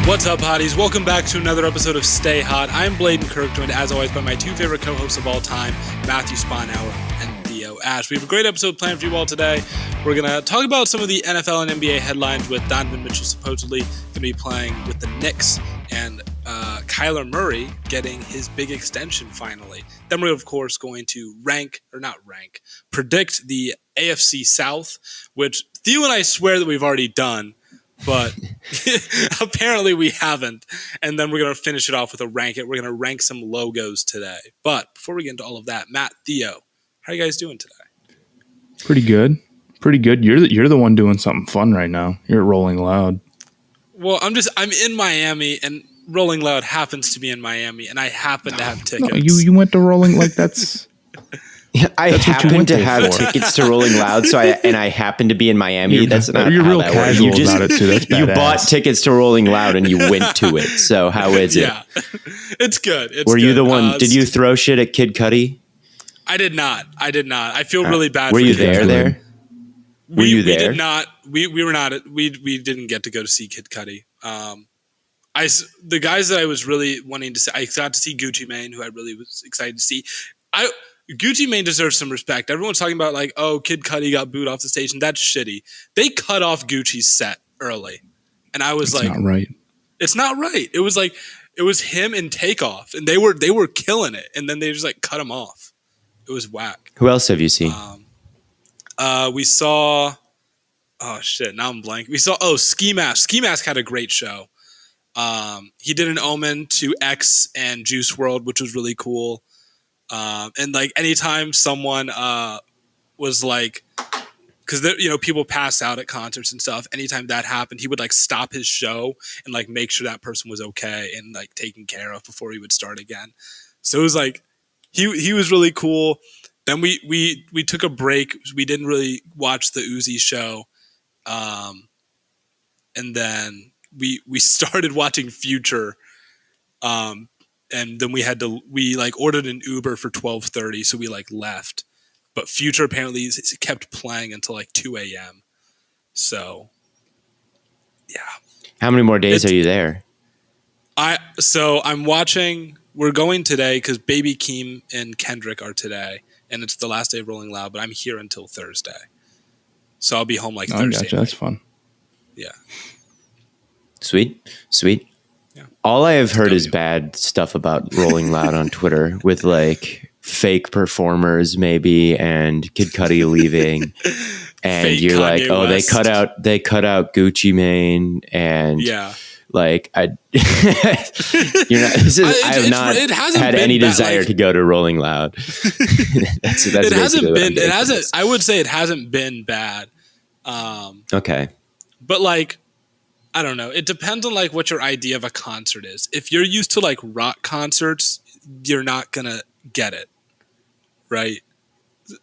What's up, hotties? Welcome back to another episode of Stay Hot. I'm BLAIDEN Kirk, joined as always by my two favorite co-hosts of all time, Matthew Sponauer and THEO Ash. We have a great episode planned for you all today. We're going to talk about some of the NFL and NBA headlines with Donovan Mitchell supposedly going to be playing with the Knicks and Kyler Murray getting his big extension finally. Then we're, of course, going to predict the AFC South, which Theo and I swear that we've already done, but apparently we haven't. And then we're going to finish it off with a rank it. We're going to rank some logos today. But before we get into all of that, Matt, Theo, how are you guys doing today? Pretty good. Pretty good. You're the one doing something fun right now. You're at Rolling Loud. Well, I'm in Miami, and Rolling Loud happens to be in Miami, and I happen to have tickets. No, you went to Rolling, like that's... I happen to have tickets to Rolling Loud, I happen to be in Miami. That's not you're how real that casual works. about it too. That's badass. You bought tickets to Rolling Loud and you went to it. So how is it? Yeah, it's good. Were you the one? Did you throw shit at Kid Cudi? I did not. I feel really bad. Were for you Kid there? Cudi. Were you there? We did not. We were not. We didn't get to go to see Kid Cudi. The guys that I was really wanting to see, I got to see Gucci Mane, who I really was excited to see. Gucci Mane deserves some respect. Everyone's talking about like, oh, Kid Cudi got booed off the stage, and that's shitty. They cut off Gucci's set early, and I was like, not right. It's not right. It was like it was him and Takeoff, and they were killing it, and then they just like cut him off. It was whack. Who else have you seen? We saw. Oh shit! Now I'm blank. We saw. Ski Mask. Ski Mask had a great show. He did an omen to X and Juice WRLD, which was really cool. And like anytime someone was like, because people pass out at concerts and stuff. Anytime that happened, he would like stop his show and like make sure that person was okay and like taken care of before he would start again. So it was like he was really cool. Then we took a break. We didn't really watch the Uzi show, and then we started watching Future. And then we like ordered an Uber for 12:30, so we like left. But Future apparently kept playing until like 2 a.m. So, yeah. How many more days are you there? I'm watching. We're going today because Baby Keem and Kendrick are today, and it's the last day of Rolling Loud. But I'm here until Thursday, so I'll be home like Thursday. Gotcha. That's fun. Yeah. Sweet. Yeah. All I have heard is bad stuff about Rolling Loud on Twitter with like fake performers maybe and Kid Cudi leaving. And fake you're Kanye like, oh, West. they cut out Gucci Mane and yeah. Like I have not had any desire to go to Rolling Loud. that's it hasn't been. It hasn't. I would say it hasn't been bad. Okay, but like. I don't know. It depends on like what your idea of a concert is. If you're used to like rock concerts, you're not gonna get it, right?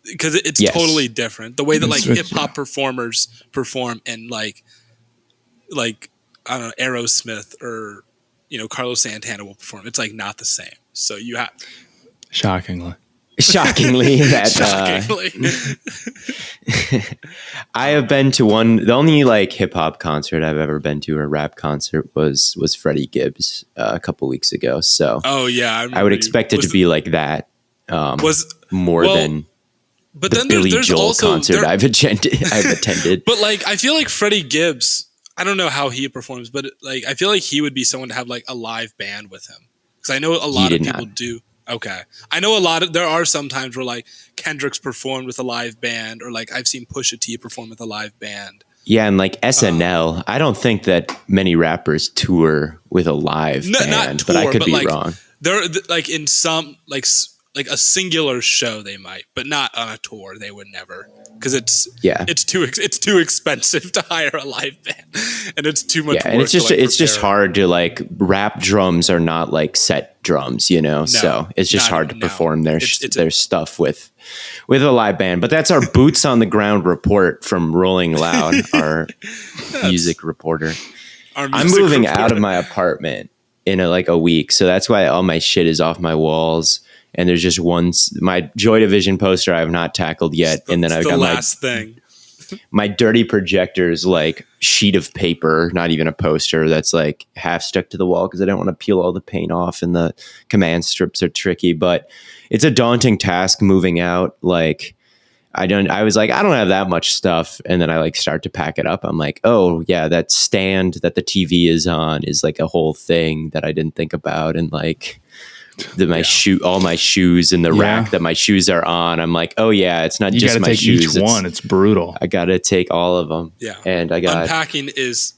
Because it's totally different. The way that like hip hop performers perform and like I don't know, Aerosmith or Carlos Santana will perform. It's like not the same. So you have shockingly. I have been to the only like hip hop concert I've ever been to, or rap concert was Freddie Gibbs a couple weeks ago. So I would expect it to be like that. Than but the then Billy there's Joel also concert I've attended. But like I feel like Freddie Gibbs, I don't know how he performs, but like I feel like he would be someone to have like a live band with him, because I know a lot of people do. Okay. I know there are some times where like Kendrick's performed with a live band, or like I've seen Pusha T perform with a live band. Yeah. And like SNL, I don't think that many rappers tour with a live band, not tour, but I could be like, wrong. They're like in some like a singular show they might, but not on a tour. They would never, because it's too expensive to hire a live band, and it's too much. Yeah, and it's just hard to like rap drums are not like set drums, so it's just hard to perform their stuff with a live band. But that's our boots on the ground report from Rolling Loud, our music reporter. I'm moving out of my apartment in a week, so that's why all my shit is off my walls. And there's just my Joy Division poster I have not tackled yet. And then I've got last thing. my dirty projector's like sheet of paper, not even a poster, that's like half stuck to the wall because I don't want to peel all the paint off, and the command strips are tricky. But it's a daunting task moving out. Like I was like, I don't have that much stuff. And then I like start to pack it up. I'm like, oh yeah, that stand that the TV is on is like a whole thing that I didn't think about. And like all my shoes in the rack that my shoes are on. I'm like, oh yeah, it's not just my shoes. Each one. It's brutal. I got to take all of them. Yeah. And unpacking is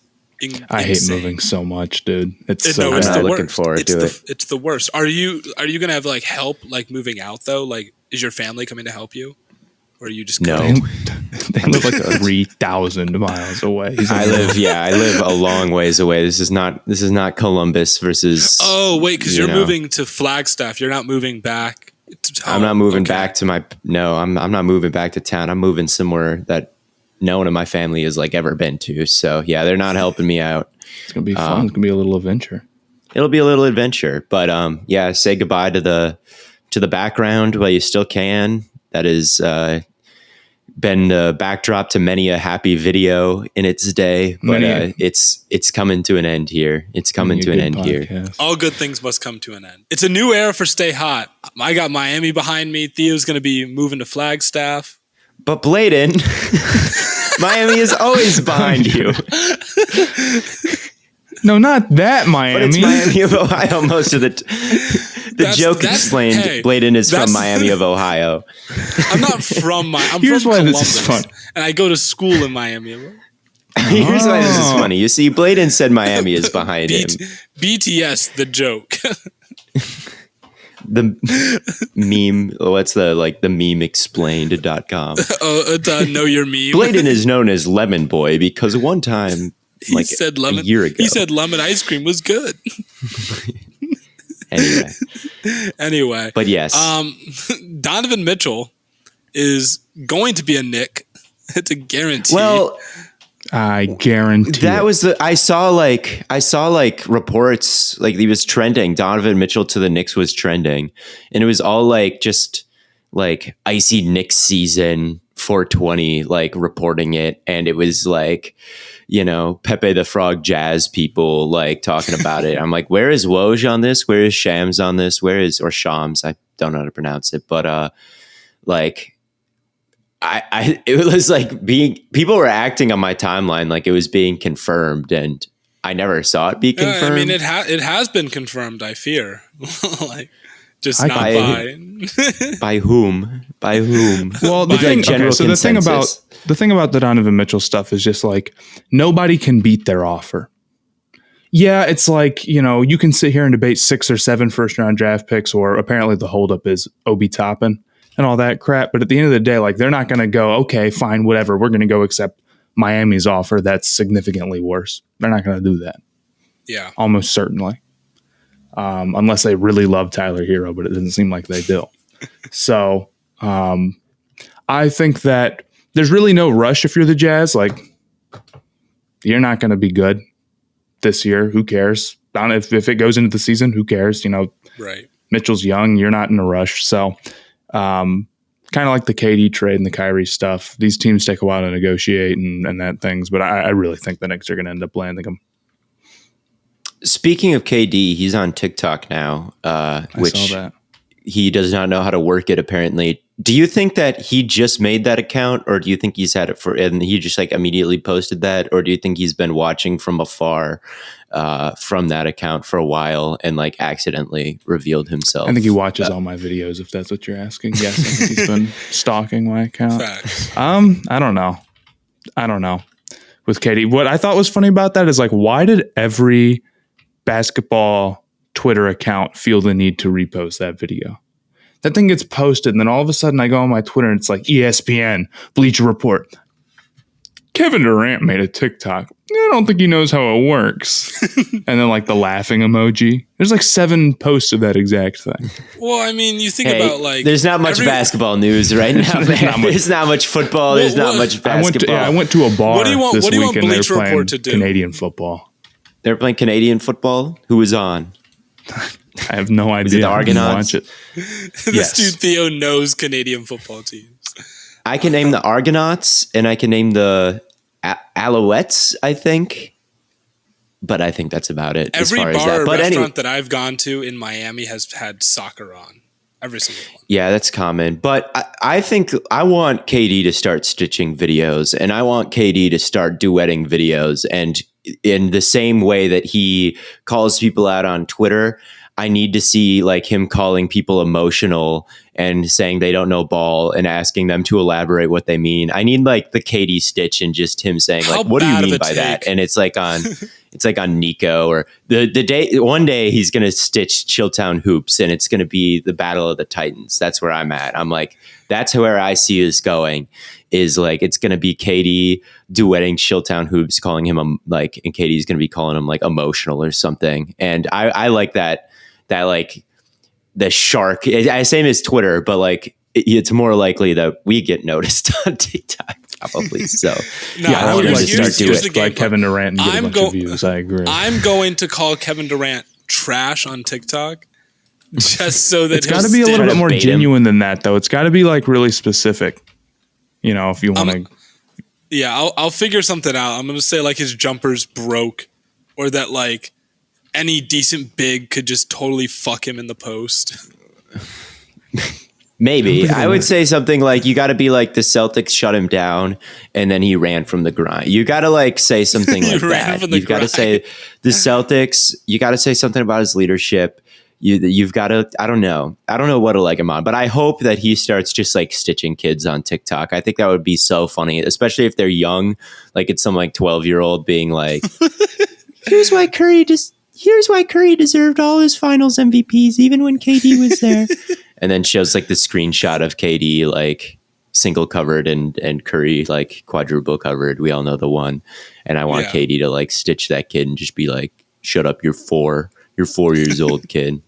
I hate moving so much, dude. It's I'm not looking forward to it. It's the worst. Are you going to have like help like moving out though? Like, is your family coming to help you? Or are you just no? They live like 3,000 miles away. I live a long ways away. This is not Columbus versus. Oh wait, because you're moving to Flagstaff. You're not moving back to town. I'm not moving back to my. No, I'm not moving back to town. I'm moving somewhere that no one in my family has like ever been to. So yeah, they're not helping me out. It's gonna be fun. It's gonna be a little adventure. It'll be a little adventure, but yeah, say goodbye to the background while you still can. That has been the backdrop to many a happy video in its day, but it's coming to an end here. It's coming to an end here. All good things must come to an end. It's a new era for Stay Hot. I got Miami behind me. Theo's going to be moving to Flagstaff. But Blaiden, Miami is always behind you. No, not that Miami. But it's Miami of Ohio most of the joke explained. Hey, Blaiden is from Miami of Ohio. I'm not from I'm Here's from why Columbus, this is fun. And I go to school in Miami. Here's why this is funny. You see, Blaiden said Miami is behind him. BTS, the joke. The meme. What's the meme explained.com. Know your meme. Blaiden is known as Lemon Boy because one time, he said lemon. A year ago, he said lemon ice cream was good. Anyway, but yes, Donovan Mitchell is going to be a Knick. It's a guarantee. Well, I guarantee that was I saw reports like he was trending. Donovan Mitchell to the Knicks was trending, and it was all like just like icy Knicks season 420 like reporting it, and it was like, you know, Pepe the Frog jazz people like talking about it. I'm like, where is Woj on this? Where is Shams on this? Or Shams? I don't know how to pronounce it, but like it was like people were acting on my timeline like it was being confirmed, and I never saw it be confirmed. I mean, it has been confirmed. I fear, like, just not by by whom? By whom? Well, the thing about the Donovan Mitchell stuff is just like nobody can beat their offer. Yeah, it's like, you know, you can sit here and debate 6 or 7 first-round draft picks, or apparently the holdup is Obi Toppin and all that crap. But at the end of the day, like, they're not going to go, okay, fine, whatever. We're going to go accept Miami's offer that's significantly worse. They're not going to do that. Yeah. Almost certainly. Unless they really love Tyler Hero, but it doesn't seem like they do. So I think that there's really no rush if you're the Jazz. Like, you're not going to be good this year. Who cares? If it goes into the season, who cares? You know, right. Mitchell's young. You're not in a rush. So kind of like the KD trade and the Kyrie stuff. These teams take a while to negotiate and that things. But I really think the Knicks are going to end up landing them. Speaking of KD, he's on TikTok now, which he does not know how to work it, apparently. Do you think that he just made that account, or do you think he's had it and he just like immediately posted that, or do you think he's been watching from afar from that account for a while and like accidentally revealed himself? I think he watches all my videos, if that's what you're asking. Yes, I think he's been stalking my account. Facts. I don't know with KD. What I thought was funny about that is like, why did every basketball Twitter account feel the need to repost that video? That thing gets posted, and then all of a sudden I go on my Twitter and it's like ESPN, Bleacher Report. Kevin Durant made a TikTok. I don't think he knows how it works. And then like the laughing emoji. There's like 7 posts of that exact thing. Well, I mean, you think about like... There's not much basketball news right now, man. There's not much football. There's not much basketball. I went to a bar this week and they were playing to do? Canadian football. They were playing Canadian football? Who was on? I have no idea. Was it the Argonauts? This dude Theo knows Canadian football teams. I can name the Argonauts and I can name the Alouettes, I think. But I think that's about it. Every as far bar as that. or But restaurant that I've gone to in Miami has had soccer on. Every single one. Yeah, that's common. But I think I want KD to start stitching videos, and I want KD to start duetting videos. And in the same way that he calls people out on Twitter, I need to see like him calling people emotional and saying they don't know ball and asking them to elaborate what they mean. I need like the KD stitch and just him saying like, what do you mean by that? And it's like on Nico or one day he's going to stitch Chilltown Hoops and it's going to be the Battle of the Titans. That's where I'm at. I'm like, that's where I see this going, is like, it's going to be KD duetting Chilltown Hoops, calling him and KD's going to be calling him like emotional or something. And I like that like the shark. I say his Twitter, but like it's more likely that we get noticed on TikTok probably. So I would like to start doing it like Kevin Durant and get a bunch of views. I agree. I'm going to call Kevin Durant trash on TikTok just so that it's got to be a little bit more genuine than that, though. It's got to be like really specific. You know, if you want to. Yeah, I'll figure something out. I'm going to say like his jumper's broke, or that like any decent big could just totally fuck him in the post. Maybe. I would say something like, you got to be like, the Celtics shut him down and then he ran from the grind. You got to like say something like that. You've got to say the Celtics, you got to say something about his leadership. You've got to, I don't know what to like him on, but I hope that he starts just like stitching kids on TikTok. I think that would be so funny, especially if they're young. Like it's some like 12-year-old being like, here's why Curry deserved all his finals MVPs, even when KD was there. And then shows like the screenshot of KD like single covered and Curry like quadruple covered. We all know the one. And I want KD to like stitch that kid and just be like, shut up, you're 4 years old, kid.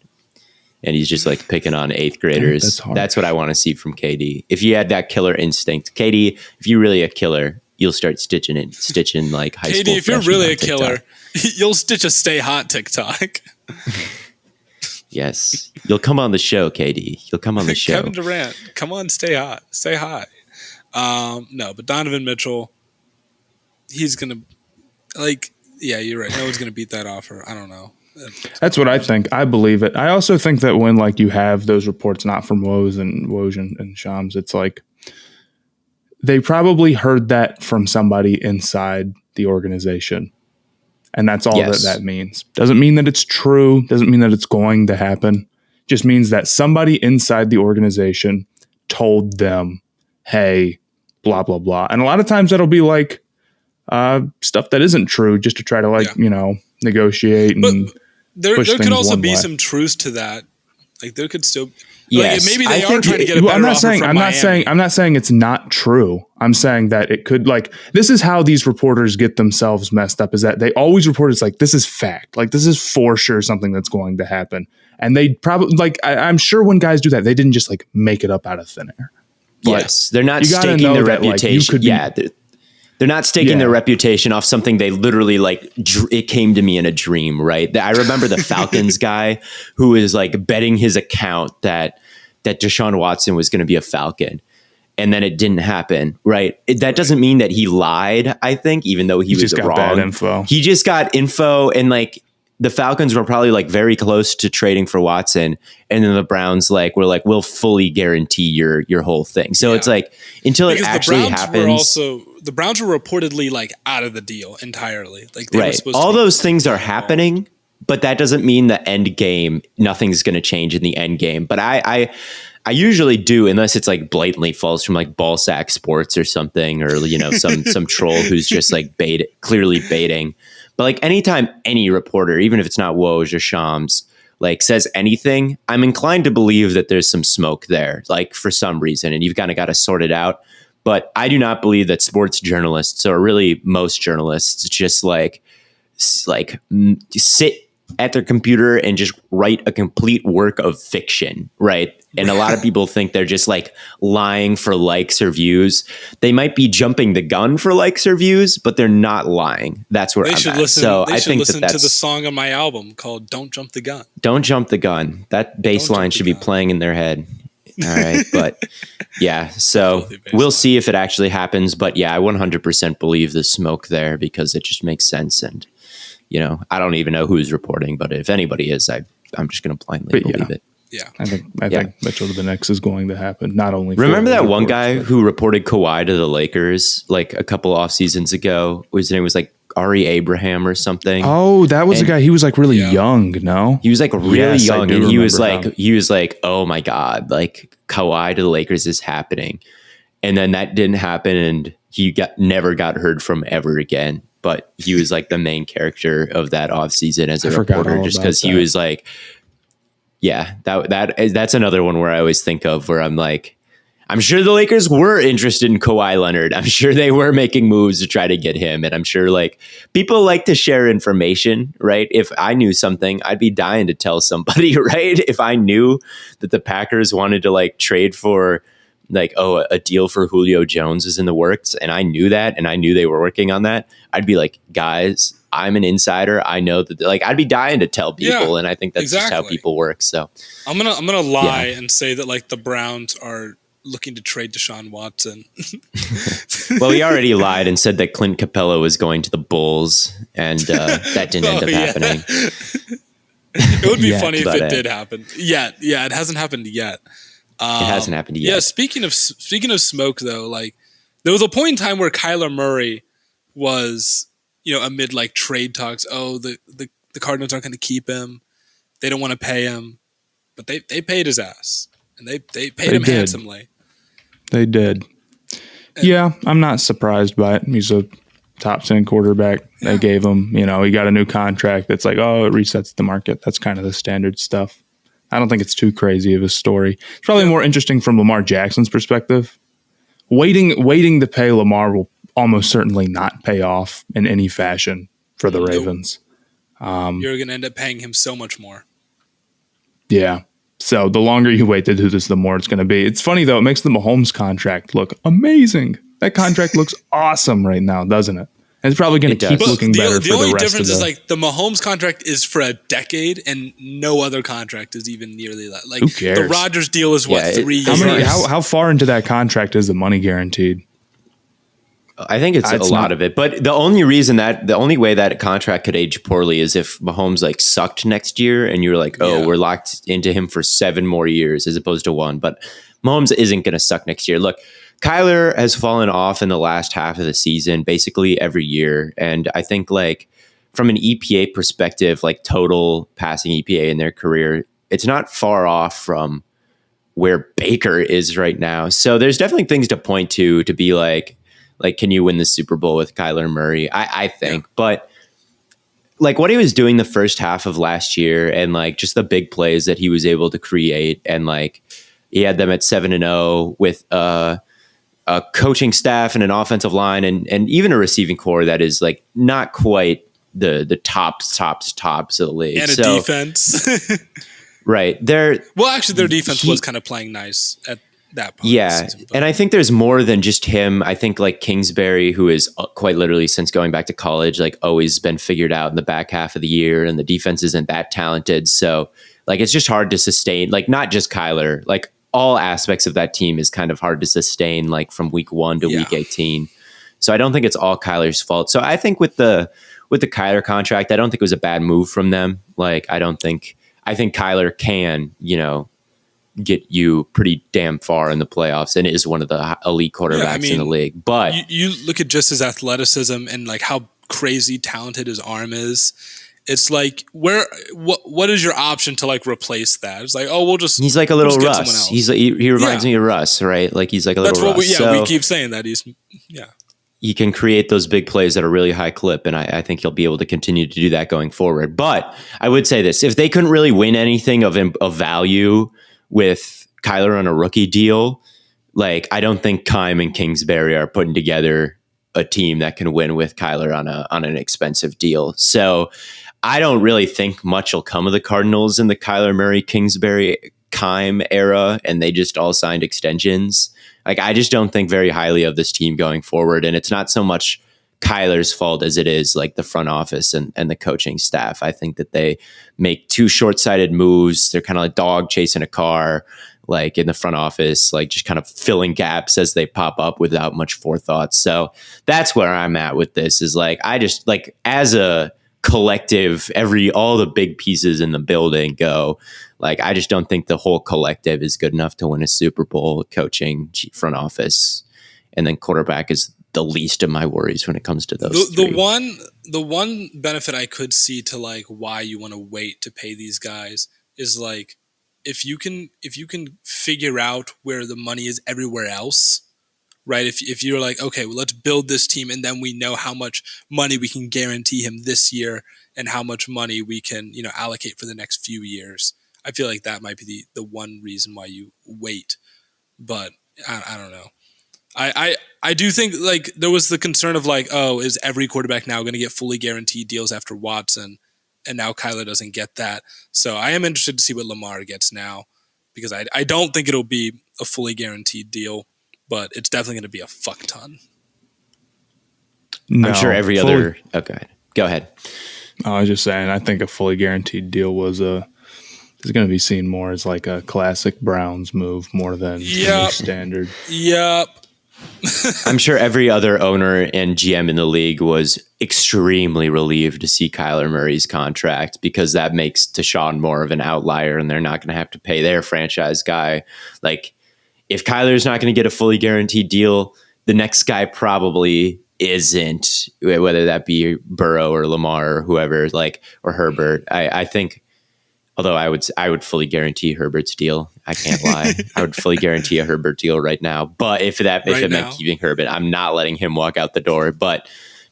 And he's just like picking on 8th graders. That's what I want to see from KD. If you had that killer instinct, KD, if you're really a killer, you'll start stitching like high school. KD, if you're really a killer, you'll stitch a Stay Hot TikTok. Yes. You'll come on the show, KD. You'll come on the show. Kevin Durant, come on, stay hot. Say hi. No, but Donovan Mitchell, he's going to, like, yeah, you're right. No one's going to beat that offer. I don't know. That's what I think. I believe it. I also think that when, like, you have those reports, not from Woj and Shams, it's like they probably heard that from somebody inside the organization. And that's all that means. Doesn't mean that it's true. Doesn't mean that it's going to happen. Just means that somebody inside the organization told them, hey, blah, blah, blah. And a lot of times that'll be like stuff that isn't true just to try to negotiate. And there could also be some truth to that. Like there could still maybe they are trying to get a better offer from Miami. I'm not saying it's not true. I'm saying that it could, like, this is how these reporters get themselves messed up, is that they always report it's like, this is fact. Like, this is for sure something that's going to happen. And they probably, like, I'm sure when guys do that, they didn't just, like, make it up out of thin air. But yes, they're not staking their reputation. They're not staking their reputation off something they literally, like, it came to me in a dream, right? I remember the Falcons guy who was, like, betting his account that Deshaun Watson was going to be a Falcon. And then it didn't happen, right? That doesn't mean that he lied, I think, even though he was just got bad info. He just got info, and, like, the Falcons were probably, like, very close to trading for Watson. And then the Browns, like, were like, we'll fully guarantee your whole thing. So it's like, until it actually happens. The Browns were reportedly, like, out of the deal entirely. Like, they were supposed all to those things are happening, but that doesn't mean the end game, nothing's going to change in the end game. But I usually do, unless it's like blatantly false from like Ballsack Sports or something, or, you know, some troll who's just like clearly baiting. But like anytime any reporter, even if it's not Woj or Shams, like says anything, I'm inclined to believe that there's some smoke there, like for some reason, and you've kind of got to sort it out. But I do not believe that sports journalists, or really most journalists, just like sit at their computer and just write a complete work of fiction, right? And a lot of people think they're just like lying for likes or views. They might be jumping the gun for likes or views, but they're not lying. That's where I'm at. So I think listen to the song on my album called "Don't Jump the Gun." Don't jump the gun. That bass line should be playing in their head. All right. But yeah, so we'll see if it actually happens. But yeah, I 100% believe the smoke there because it just makes sense. And, I don't even know who's reporting, but if anybody is, I'm just going to blindly believe it. Yeah. I think Mitchell to the Knicks is going to happen. Not only remember that one guy who reported Kawhi to the Lakers like a couple off seasons ago? His name was like Ari Abraham or something. Oh, that was the guy. He was like really young. No, he was like really young, and he was like, oh my god, like Kawhi to the Lakers is happening, and then that didn't happen, and he never got heard from ever again. But he was like the main character of that offseason as a reporter, just because he was like. Yeah, that's another one where I always think of where I'm like, I'm sure the Lakers were interested in Kawhi Leonard. I'm sure they were making moves to try to get him. And I'm sure like people like to share information, right? If I knew something, I'd be dying to tell somebody, right? If I knew that the Packers wanted to like trade for like, a deal for Julio Jones is in the works. And I knew that. And I knew they were working on that. I'd be like, guys, I'm an insider. I know that like I'd be dying to tell people. And I think that's just how people work. So I'm going to lie and say that like the Browns are looking to trade Deshaun Watson. Well, he already lied and said that Clint Capella was going to the Bulls and that didn't end up happening. It would be funny if it did happen. Yeah, it hasn't happened yet. It hasn't happened yet. Yeah, speaking of smoke though, like there was a point in time where Kyler Murray was, amid like trade talks. Oh, the Cardinals aren't going to keep him. They don't want to pay him, but they paid his ass and they paid him handsomely. They did. Yeah, I'm not surprised by it. He's a top 10 quarterback. Yeah. They gave him, he got a new contract. That's like, it resets the market. That's kind of the standard stuff. I don't think it's too crazy of a story. It's probably more interesting from Lamar Jackson's perspective. Waiting to pay Lamar will almost certainly not pay off in any fashion for the Ravens. You're going to end up paying him so much more. Yeah. So the longer you wait to do this, the more it's going to be. It's funny, though. It makes the Mahomes contract look amazing. That contract looks awesome right now, doesn't it? And it's probably going to keep looking better for the rest of the... The only difference is like the Mahomes contract is for a decade and no other contract is even nearly that. Like, who cares? The Rodgers deal is 3 years? How far into that contract is the money guaranteed? I think it's a lot of it. But the only way that contract could age poorly is if Mahomes like sucked next year and you're like, we're locked into him for 7 more years as opposed to 1. But Mahomes isn't going to suck next year. Look, Kyler has fallen off in the last half of the season, basically every year. And I think like from an EPA perspective, like total passing EPA in their career, it's not far off from where Baker is right now. So there's definitely things to point to be like, can you win the Super Bowl with Kyler Murray? I think, but like what he was doing the first half of last year and like just the big plays that he was able to create. And like he had them at 7-0 with, a coaching staff and an offensive line and even a receiving core that is like not quite the tops of the league. And a defense. Right. Their defense was kind of playing nice at that point. Yeah. And I think there's more than just him. I think like Kingsbury, who is quite literally since going back to college, like always been figured out in the back half of the year and the defense isn't that talented. So like, it's just hard to sustain, like not just Kyler, like all aspects of that team is kind of hard to sustain, like from week 1 to week 18. So I don't think it's all Kyler's fault. So I think with the Kyler contract, I don't think it was a bad move from them. Like, I think Kyler can, get you pretty damn far in the playoffs and is one of the elite quarterbacks in the league. But you look at just his athleticism and like how crazy talented his arm is. It's like what is your option to like replace that? It's like, he's like a little Russ. He reminds me of Russ, right? Like he's like a little Russ. We keep saying that he can create those big plays at a really high clip, and I think he'll be able to continue to do that going forward. But I would say this: if they couldn't really win anything of value with Kyler on a rookie deal, like I don't think Keim and Kingsbury are putting together a team that can win with Kyler on an expensive deal. So I don't really think much will come of the Cardinals in the Kyler Murray, Kingsbury, Keim era, and they just all signed extensions. Like, I just don't think very highly of this team going forward. And it's not so much Kyler's fault as it is like the front office and the coaching staff. I think that they make 2 short-sighted moves. They're kind of like dog chasing a car. like in the front office, like just kind of filling gaps as they pop up without much forethought. So that's where I'm at with this is like, I just like as a collective, all the big pieces in the building go, like, I just don't think the whole collective is good enough to win a Super Bowl. Coaching, front office, and then quarterback is the least of my worries when it comes to those three. The one benefit I could see to like why you want to wait to pay these guys is like if you can figure out where the money is everywhere else, right? If you're like, okay, well, let's build this team and then we know how much money we can guarantee him this year and how much money we can, allocate for the next few years. I feel like that might be the one reason why you wait. But I don't know. I do think like there was the concern of like, oh, is every quarterback now going to get fully guaranteed deals after Watson? And now Kyler doesn't get that. So I am interested to see what Lamar gets now because I don't think it'll be a fully guaranteed deal, but it's definitely going to be a fuck ton. No, I'm sure every other... Okay, go ahead. I was just saying, I think a fully guaranteed deal is going to be seen more as like a classic Browns move more than standard. Yep. I'm sure every other owner and GM in the league was extremely relieved to see Kyler Murray's contract because that makes Deshaun more of an outlier and they're not going to have to pay their franchise guy. Like, if Kyler's not going to get a fully guaranteed deal, the next guy probably isn't, whether that be Burrow or Lamar or whoever, like, or Herbert. I think, although I would fully guarantee Herbert's deal. I can't lie. I would fully guarantee a Herbert deal right now. But if it meant keeping Herbert, I'm not letting him walk out the door. But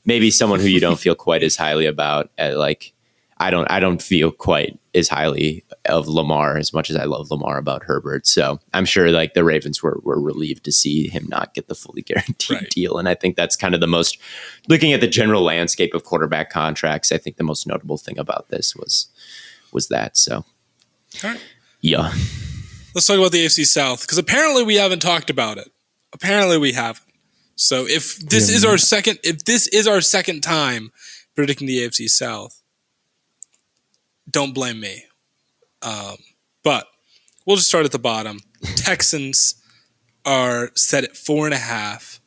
maybe someone who you don't feel quite as highly about, like I don't feel quite as highly of Lamar as much as I love Lamar about Herbert. So I'm sure like the Ravens were relieved to see him not get the fully guaranteed deal. And I think that's kind of the most, looking at the general landscape of quarterback contracts, I think the most notable thing about this was that. So, all right. Yeah. Let's talk about the AFC South because apparently we haven't talked about it. Apparently we haven't. So if this is our second time predicting the AFC South, don't blame me. But we'll just start at the bottom. Texans are set at 4.5.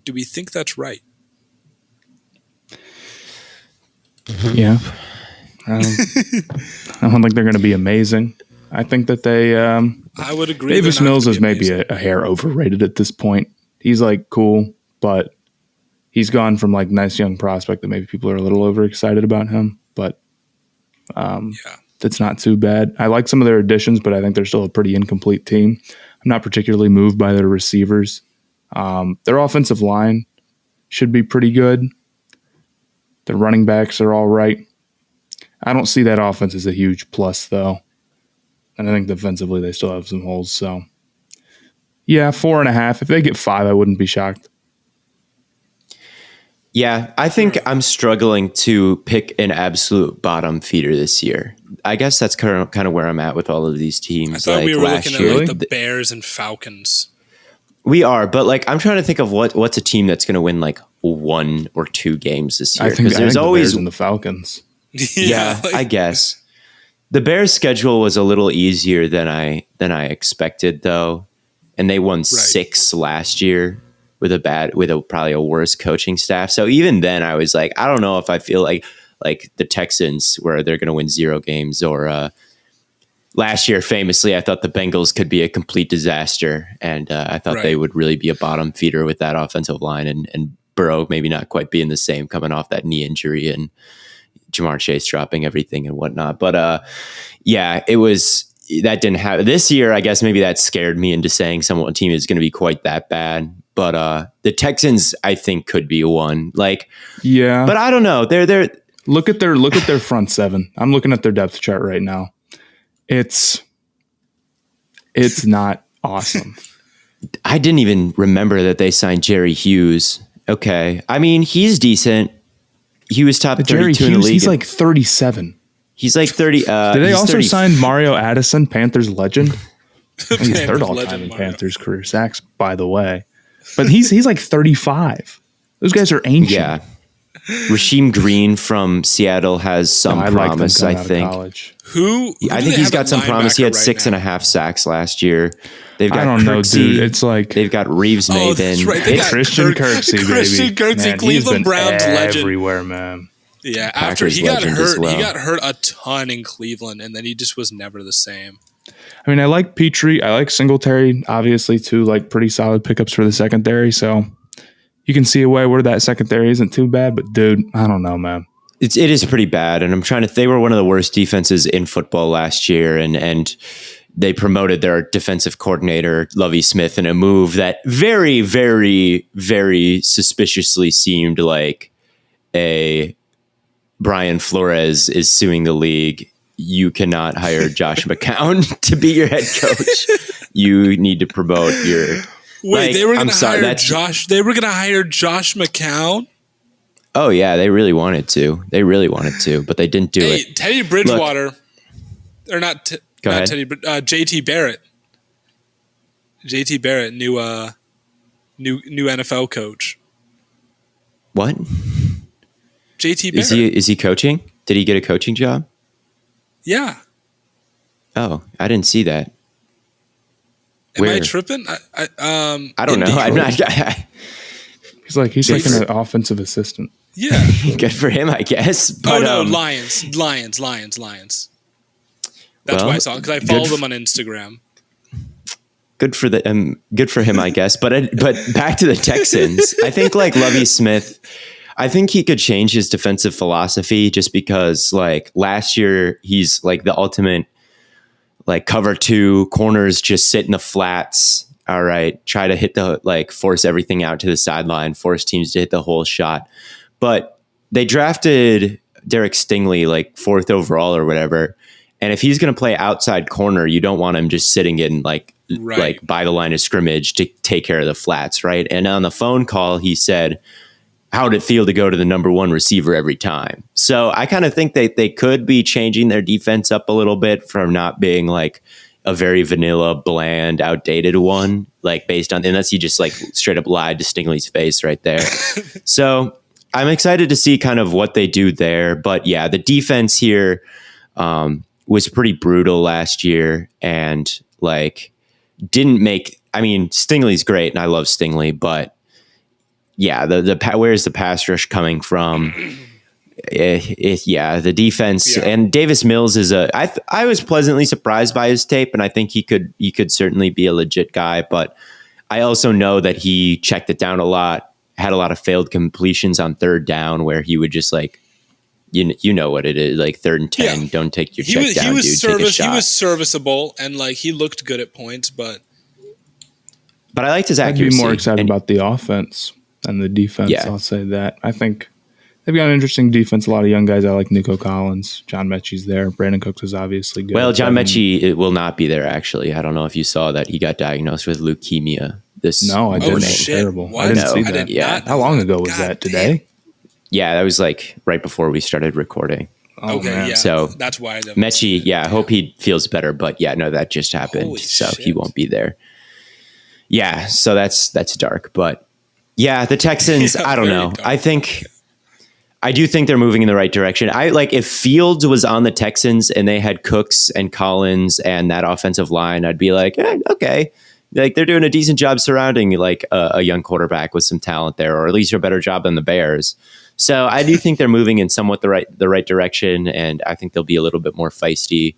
Do we think that's right? Yeah. I don't think they're going to be amazing. I think that they... I would agree. Davis Mills is maybe a hair overrated at this point. He's like cool, but he's gone from like nice young prospect that maybe people are a little overexcited about him. But that's not too bad. I like some of their additions, but I think they're still a pretty incomplete team. I'm not particularly moved by their receivers. Their offensive line should be pretty good. Their running backs are all right. I don't see that offense as a huge plus, though. And I think defensively they still have some holes. So, yeah, 4.5. If they get 5, I wouldn't be shocked. Yeah, I think I'm struggling to pick an absolute bottom feeder this year. I guess that's kind of where I'm at with all of these teams. I thought like we were looking year, at like the Bears and Falcons. We are, but like I'm trying to think of what's a team that's going to win like 1 or 2 games this year. I think there's always the Bears and the Falcons. Yeah, I guess the Bears' schedule was a little easier than I expected, though, and they won 6 last year with probably a worse coaching staff. So even then, I was like, I don't know if I feel like the Texans, where they're going to win 0 games, or last year, famously, I thought the Bengals could be a complete disaster, and I thought they would really be a bottom feeder with that offensive line, and Burrow maybe not quite being the same coming off that knee injury and Jamar Chase dropping everything and whatnot. But it was, that didn't happen this year. I guess maybe that scared me into saying some team is going to be quite that bad. But the Texans, I think, could be one. Like, yeah, but I don't know. They're look at their front seven. I'm looking at their depth chart right now. It's not awesome. I didn't even remember that they signed Jerry Hughes. Okay, I mean he's decent. He was top 32 in the league. He's like 37. He's like 30. Did they also sign Mario Addison, Panthers legend? He's third all time in Panthers career sacks, by the way. But he's like 35. Those guys are ancient. Yeah. Rasheem Green from Seattle has some promise, I think. I think he's got some promise. He had 6.5 sacks last year. They've got Kirksey. It's like they've got Reeves Nathan. Right. They got Christian Kirksey, baby. Christian Kirksey, man, Cleveland Browns legend. Everywhere, man. Yeah, after he got hurt, he got hurt a ton in Cleveland, and then he just was never the same. I mean, I like Petrie. I like Singletary, obviously, too. Like, pretty solid pickups for the secondary. So you can see a way where that secondary isn't too bad. But, dude, I don't know, man. It is pretty bad. And I'm trying to... They were one of the worst defenses in football last year. And they promoted their defensive coordinator, Lovie Smith, in a move that very, very, very suspiciously seemed like a Brian Flores is suing the league. You cannot hire Josh McCown to be your head coach. You need to promote your... Wait, they were going to hire Josh... They were going to hire Josh McCown? Oh, yeah, they really wanted to. But they didn't do it. Teddy Bridgewater... or not... Not Teddy, but JT Barrett. JT Barrett, new NFL coach. What? JT Barrett. Is he coaching? Did he get a coaching job? Yeah. Oh, I didn't see that. Am I tripping? I don't know. I'm not. He's like an offensive assistant. Yeah. Good for him, I guess. But, Lions. That's why I saw it, because I followed him on Instagram. Good for him, I guess. But back to the Texans. I think like Lovie Smith, I think he could change his defensive philosophy just because like last year he's like the ultimate like cover two, corners just sit in the flats. All right, try to hit the like force everything out to the sideline, force teams to hit the whole shot. But they drafted Derek Stingley like 4th overall or whatever. And if he's going to play outside corner, you don't want him just sitting in like by the line of scrimmage to take care of the flats, right? And on the phone call, he said, how would it feel to go to the number one receiver every time? So I kind of think that they could be changing their defense up a little bit from not being like a very vanilla, bland, outdated one, like based on, unless he just like straight up lied to Stingley's face right there. So I'm excited to see kind of what they do there. But yeah, the defense here, was pretty brutal last year and like didn't make, I mean, Stingley's great and I love Stingley, but yeah, where's the pass rush coming from? The defense and Davis Mills is I was pleasantly surprised by his tape and I think he could certainly be a legit guy, but I also know that he checked it down a lot, had a lot of failed completions on 3rd down where he would just like, you know what it is, like 3rd and 10. Don't take your check down, dude. Take a shot. He was serviceable and like he looked good at points, but I liked his accuracy. I'd be more excited about the offense than the defense. Yeah. I'll say that. I think they've got an interesting defense. A lot of young guys. I like Nico Collins. John Mechie's there. Brandon Cooks is obviously good. Well, John Mechie will not be there. Actually, I don't know if you saw that he got diagnosed with leukemia. No, I didn't. Terrible. What? I didn't see that. Yeah. How long ago was that? Today? Yeah, that was like right before we started recording. Oh, okay, man. Yeah. So that's why Mechie, I hope he feels better, but yeah, no, that just happened. Holy so shit. He won't be there. Yeah, so that's dark. But yeah, the Texans, I don't know. Dark. I do think they're moving in the right direction. If Fields was on the Texans and they had Cooks and Collins and that offensive line, I'd be like, okay. Like they're doing a decent job surrounding like a young quarterback with some talent there, or at least a better job than the Bears. So I do think they're moving in somewhat the right direction, and I think they'll be a little bit more feisty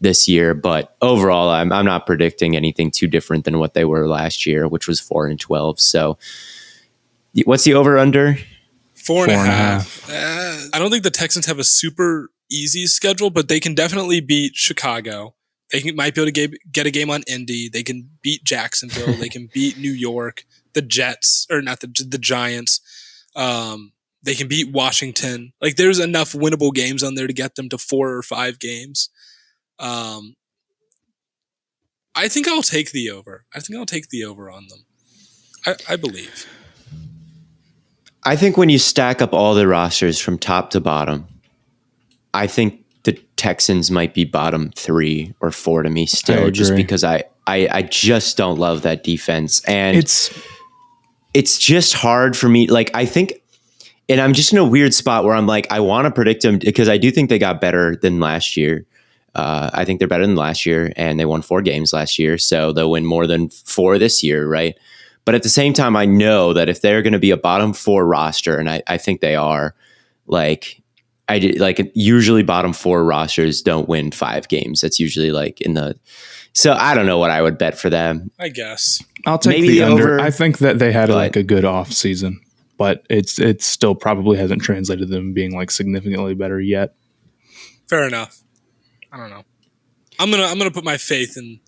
this year. But overall, I'm not predicting anything too different than what they were last year, which was 4-12. So what's the over/under? 4.5. I don't think the Texans have a super easy schedule, but they can definitely beat Chicago. They might be able to get a game on Indy. They can beat Jacksonville. They can beat New York, the Jets, or not the Giants. They can beat Washington. Like there's enough winnable games on there to get them to 4 or 5 games. I think I'll take the over. I think I'll take the over on them. I believe. I think when you stack up all the rosters from top to bottom, I think the Texans might be bottom 3 or 4 to me still, just because I just don't love that defense. And it's just hard for me. Like, I think And I'm just in a weird spot where I'm like, I want to predict them because I do think they got better than last year. I think they're better than last year, and they won 4 games last year. So they'll win more than 4 this year, right? But at the same time, I know that if they're going to be a bottom 4 roster, and I think they are, usually bottom 4 rosters don't win 5 games. That's usually so I don't know what I would bet for them. I guess I'll take maybe the under. I think that they had a good off season, but it still probably hasn't translated them being significantly better yet. Fair enough. I don't know. I'm gonna put my faith in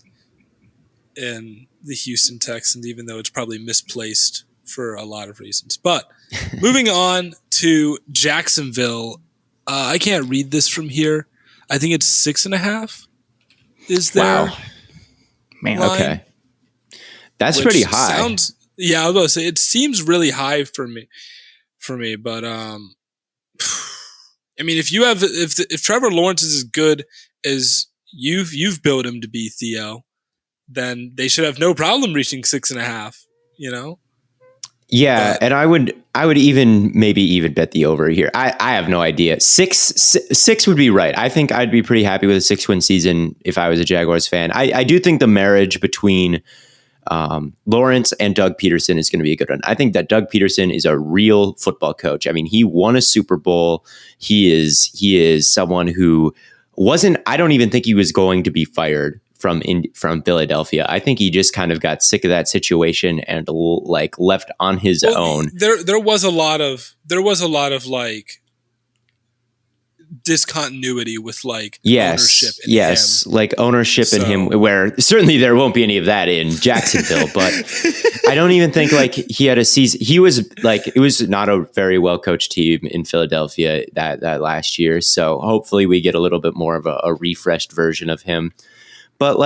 the Houston Texans, even though it's probably misplaced for a lot of reasons. But moving on to Jacksonville, I can't read this from here. I think it's 6.5. Is there? Wow. Man, okay. That's pretty high. I was about to say it seems really high for me, but I mean, if Trevor Lawrence is as good as you've built him to be, Theo, then they should have no problem reaching 6.5. Yeah, and I would even bet the over here. I have no idea. Six would be right. I think I'd be pretty happy with a 6-win season if I was a Jaguars fan. I do think the marriage between Lawrence and Doug Peterson is going to be a good one. I think that Doug Peterson is a real football coach. I mean, he won a Super Bowl. He is someone who I don't even think he was going to be fired from Philadelphia. I think he just kind of got sick of that situation and left on his own. There was a lot of discontinuity with ownership in him. Ownership in him, where certainly there won't be any of that in Jacksonville, but I don't even think he had a season. He was it was not a very well coached team in Philadelphia that last year. So hopefully we get a little bit more of a refreshed version of him. But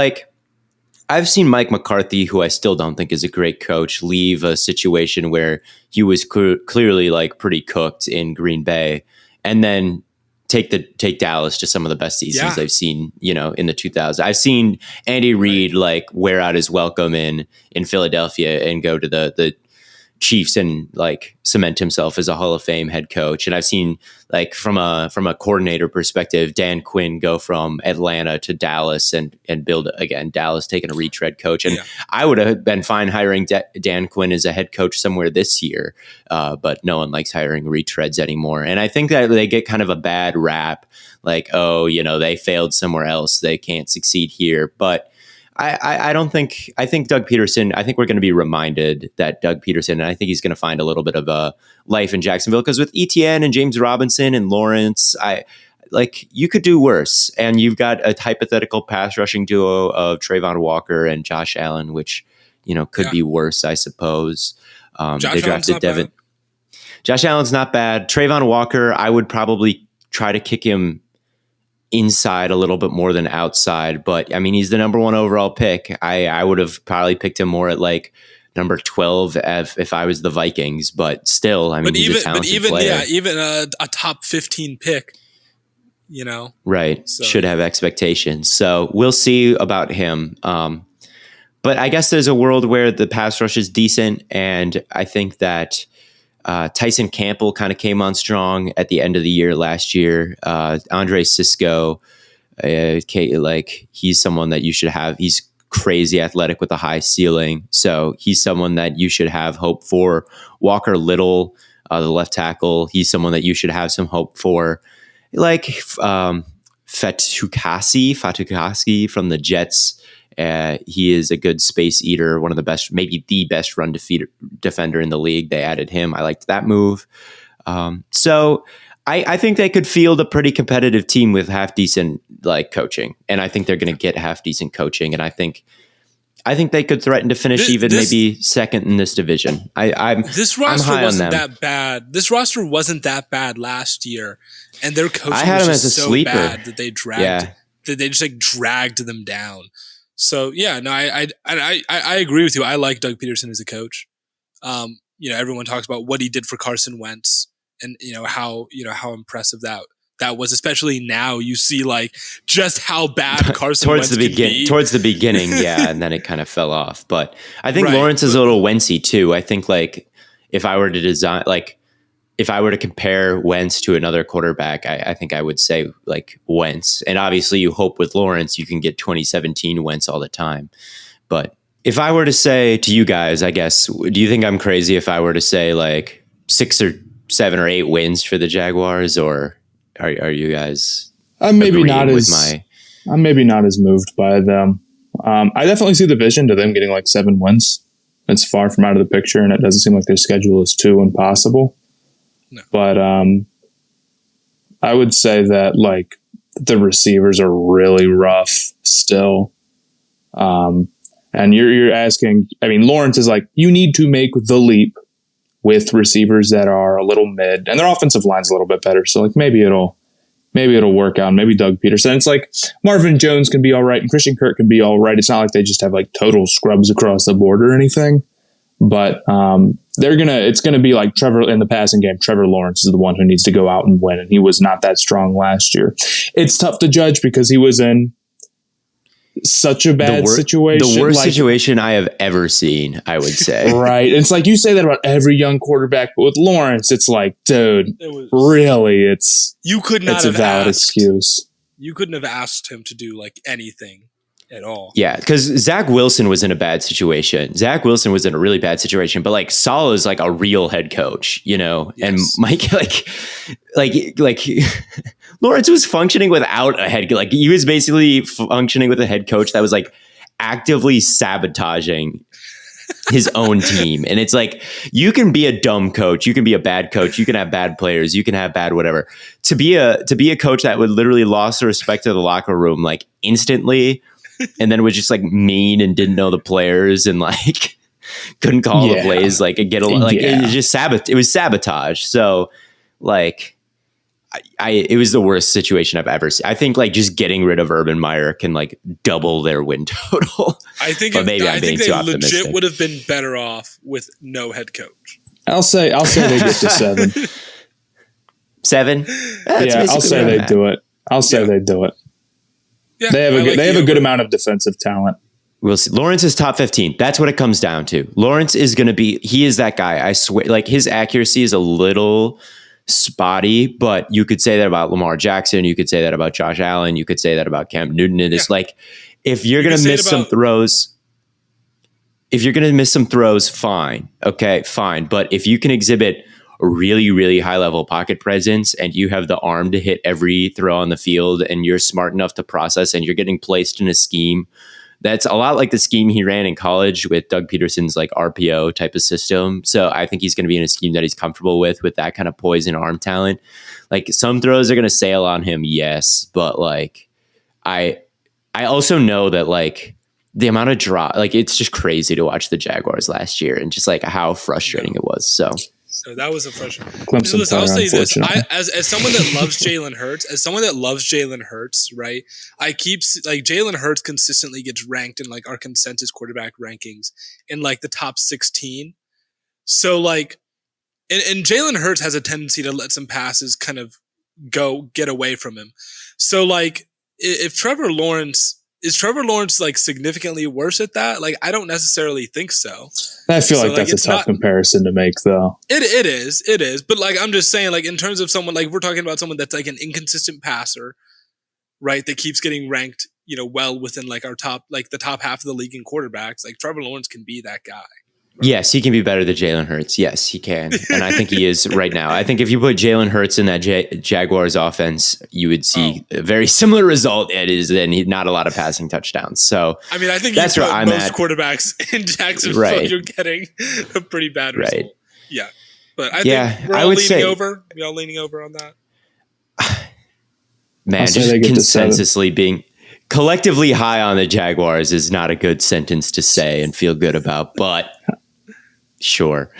I've seen Mike McCarthy, who I still don't think is a great coach, leave a situation where he was clearly pretty cooked in Green Bay, and then take Dallas to some of the best seasons I've seen, in the 2000s. I've seen Andy Reid wear out his welcome in Philadelphia and go to the Chiefs and cement himself as a Hall of Fame head coach. And I've seen from a coordinator perspective, Dan Quinn go from Atlanta to Dallas and build again, Dallas taking a retread coach. And I would have been fine hiring Dan Quinn as a head coach somewhere this year. But no one likes hiring retreads anymore. And I think that they get kind of a bad rap, they failed somewhere else, they can't succeed here. But I think Doug Peterson, I think we're going to be reminded that Doug Peterson, and I think he's going to find a little bit of a life in Jacksonville, because with Etienne and James Robinson and Lawrence, you could do worse. And you've got a hypothetical pass rushing duo of Trayvon Walker and Josh Allen, which, could be worse, I suppose. They drafted Devin. Josh Allen's not bad. Trayvon Walker, I would probably try to kick him inside a little bit more than outside, but I mean, he's the number 1 overall pick. I would have probably picked him more at number 12 if I was the Vikings, but still, I mean, he's a talented player. Even a top 15 pick, right? So. Should have expectations. So we'll see about him. But I guess there's a world where the pass rush is decent, and I think that Tyson Campbell kind of came on strong at the end of the year last year. Andre Sisco, he's someone that you should have. He's crazy athletic with a high ceiling, so he's someone that you should have hope for. Walker Little, the left tackle, he's someone that you should have some hope for. Fatukasi from the Jets. He is a good space eater, one of the best, maybe the best run defender in the league. They added him. I liked that move. So I think they could field a pretty competitive team with half decent coaching, and I think they're going to get half decent coaching, and I think they could threaten to finish maybe second in this division. This roster wasn't that bad. This roster wasn't that bad last year, and their coaching was just so sleeper. Bad that they dragged. That they just dragged them down. So I agree with you. I like Doug Peterson as a coach. Everyone talks about what he did for Carson Wentz, and how impressive that was. Especially now, you see just how bad Carson Wentz can be. Towards the beginning, and then it kind of fell off. But I think Lawrence is a little Wentzy too. I think if I were to design if I were to compare Wentz to another quarterback, I think I would say like Wentz. And obviously you hope with Lawrence, you can get 2017 Wentz all the time. But if I were to say to you guys, I guess, do you think I'm crazy if I were to say like 6 or 7 or 8 wins for the Jaguars, or are you guys I'm maybe not as moved by them. I definitely see the vision to them getting like 7 wins. It's far from out of the picture, and it doesn't seem like their schedule is too impossible. No. But I would say that like the receivers are really rough still. And you're asking, I mean, Lawrence is like, you need to make the leap with receivers that are a little mid, and their offensive line's a little bit better. So like maybe it'll work out. Maybe Doug Peterson. It's like Marvin Jones can be all right and Christian Kirk can be all right. It's not like they just have like total scrubs across the board or anything. But it's gonna be like Trevor in the passing game. Trevor Lawrence is the one who needs to go out and win, and he was not that strong last year. It's tough to judge because he was in such a bad situation. The worst situation I have ever seen, I would say. Right. It's like you say that about every young quarterback, but with Lawrence, it's like, dude, it's a valid excuse. You couldn't have asked him to do like anything at all. Yeah, because Zach Wilson was in a bad situation. Zach Wilson was in a really bad situation, but like Saleh is like a real head coach, you know, yes. And Mike, like Lawrence was functioning without a head, like he was basically functioning with a head coach that was like actively sabotaging his own team. And it's like, you can be a dumb coach, you can be a bad coach, you can have bad players, you can have bad whatever. To be a coach that would literally lost the respect of the locker room like instantly, and then was just like mean and didn't know the players and like couldn't call the plays, like get a like it was just it was sabotage. So like it was the worst situation I've ever seen. I think like just getting rid of Urban Meyer can like double their win total. I think they legit would have been better off with no head coach. I'll say they get to 7. 7? I'll say they do it. They do it. Yeah, they have a good amount of defensive talent. We'll see. Lawrence is top 15. That's what it comes down to. Lawrence is going to be, he is that guy. I swear, like his accuracy is a little spotty, but you could say that about Lamar Jackson. You could say that about Josh Allen. You could say that about Cam Newton. And it's like, if you're going to miss some throws, fine. Okay, fine. But if you can exhibit a really, really high level pocket presence and you have the arm to hit every throw on the field and you're smart enough to process and you're getting placed in a scheme that's a lot like the scheme he ran in college with Doug Peterson's like RPO type of system. So I think he's going to be in a scheme that he's comfortable with that kind of poise and arm talent. Like some throws are going to sail on him. Yes. But like, I also know that like the amount of drop, like it's just crazy to watch the Jaguars last year and just like how frustrating it was. So that was a frustrating. Listen, I'll say this: as someone that loves Jalen Hurts, right? I keep like Jalen Hurts consistently gets ranked in like our consensus quarterback rankings in like the top 16. So like, and Jalen Hurts has a tendency to let some passes kind of get away from him. So like, if Trevor Lawrence. Is Trevor Lawrence like significantly worse at that? Like, I don't necessarily think so. I feel like that's a tough comparison to make, though. It is. But like, I'm just saying, like, in terms of someone, like, we're talking about someone that's like an inconsistent passer, right? That keeps getting ranked, you know, well within like our top, like the top half of the league in quarterbacks. Like, Trevor Lawrence can be that guy. Yes, he can be better than Jalen Hurts. Yes, he can. And I think he is right now. I think if you put Jalen Hurts in that Jaguars offense, you would see a very similar result. It is then not a lot of passing touchdowns. So I mean, I think that's where I'm most quarterbats in Jacksonville, right. You're getting a pretty bad result. Right. Yeah. But I think we're all leaning over. We all leaning over on that. Man, just consensusly being collectively high on the Jaguars is not a good sentence to say and feel good about, but sure.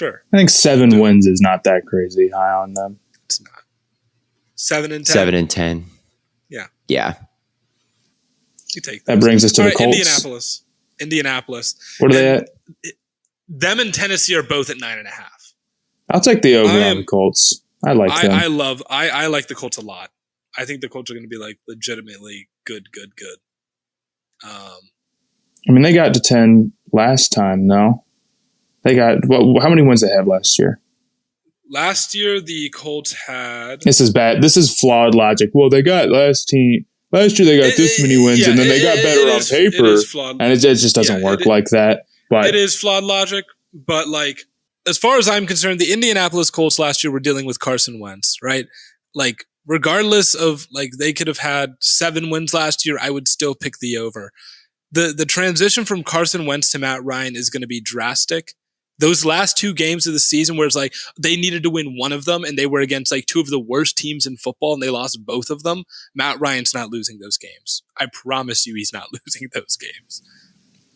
I think 7 wins is not that crazy high on them. It's not. 7 and 10. 7 and 10. Yeah. Yeah. You take that brings us to the Colts. Indianapolis. What are they at? Them and Tennessee are both at 9.5. I'll take the over on the Colts. I like them. I like the Colts a lot. I think the Colts are going to be like legitimately good. I mean, they got to 10 last time, no? They got how many wins they have last year? last year the Colts had. This is bad. This is flawed logic. Well, they got last year they got this many wins, and then they got better on paper, and it just doesn't work like that. But it is flawed logic. But like, as far as I'm concerned, the Indianapolis Colts last year were dealing with Carson Wentz, right? Like, regardless of like they could have had 7 wins last year, I would still pick the over. The transition from Carson Wentz to Matt Ryan is going to be drastic. Those last 2 games of the season where it's like they needed to win one of them and they were against like 2 of the worst teams in football and they lost both of them, Matt Ryan's not losing those games. I promise you he's not losing those games.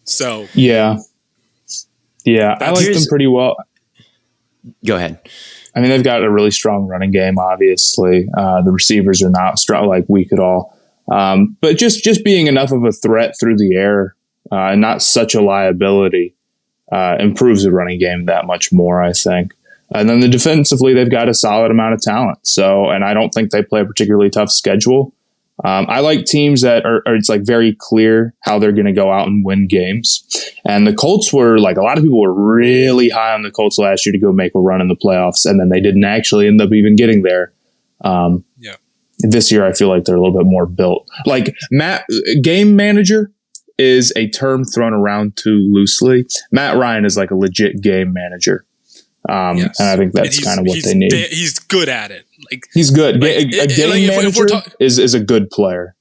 So yeah, I like them pretty well. Go ahead. I mean, they've got a really strong running game, obviously. The receivers are not strong, like weak at all. But just being enough of a threat through the air and not such a liability improves the running game that much more, I think. And then defensively, they've got a solid amount of talent. So, and I don't think they play a particularly tough schedule. I like teams that are it's like very clear how they're going to go out and win games. And the Colts were like, a lot of people were really high on the Colts last year to go make a run in the playoffs. And then they didn't actually end up even getting there. This year, I feel like they're a little bit more built. Like game manager is a term thrown around too loosely. Matt Ryan is like a legit game manager. And I think that's kind of what they need. He's good at it. Like he's good. A game manager is a good player.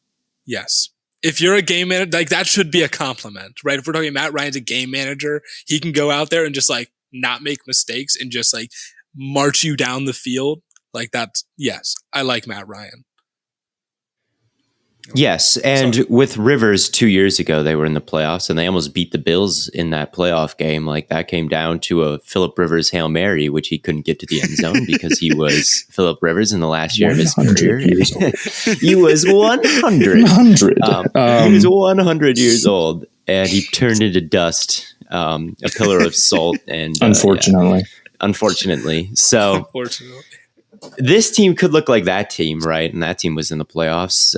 Yes. If you're a game manager, like that should be a compliment, right? If we're talking Matt Ryan's a game manager, he can go out there and just like not make mistakes and just like march you down the field. Like that's, yes, I like Matt Ryan. Yes, and with Rivers 2 years ago, they were in the playoffs, and they almost beat the Bills in that playoff game. Like, that came down to a Phillip Rivers Hail Mary, which he couldn't get to the end zone because he was Phillip Rivers in the last year of his career. He was 100. He was 100 years old, and he turned into dust, a pillar of salt. And Unfortunately. So... This team could look like that team, right? And that team was in the playoffs.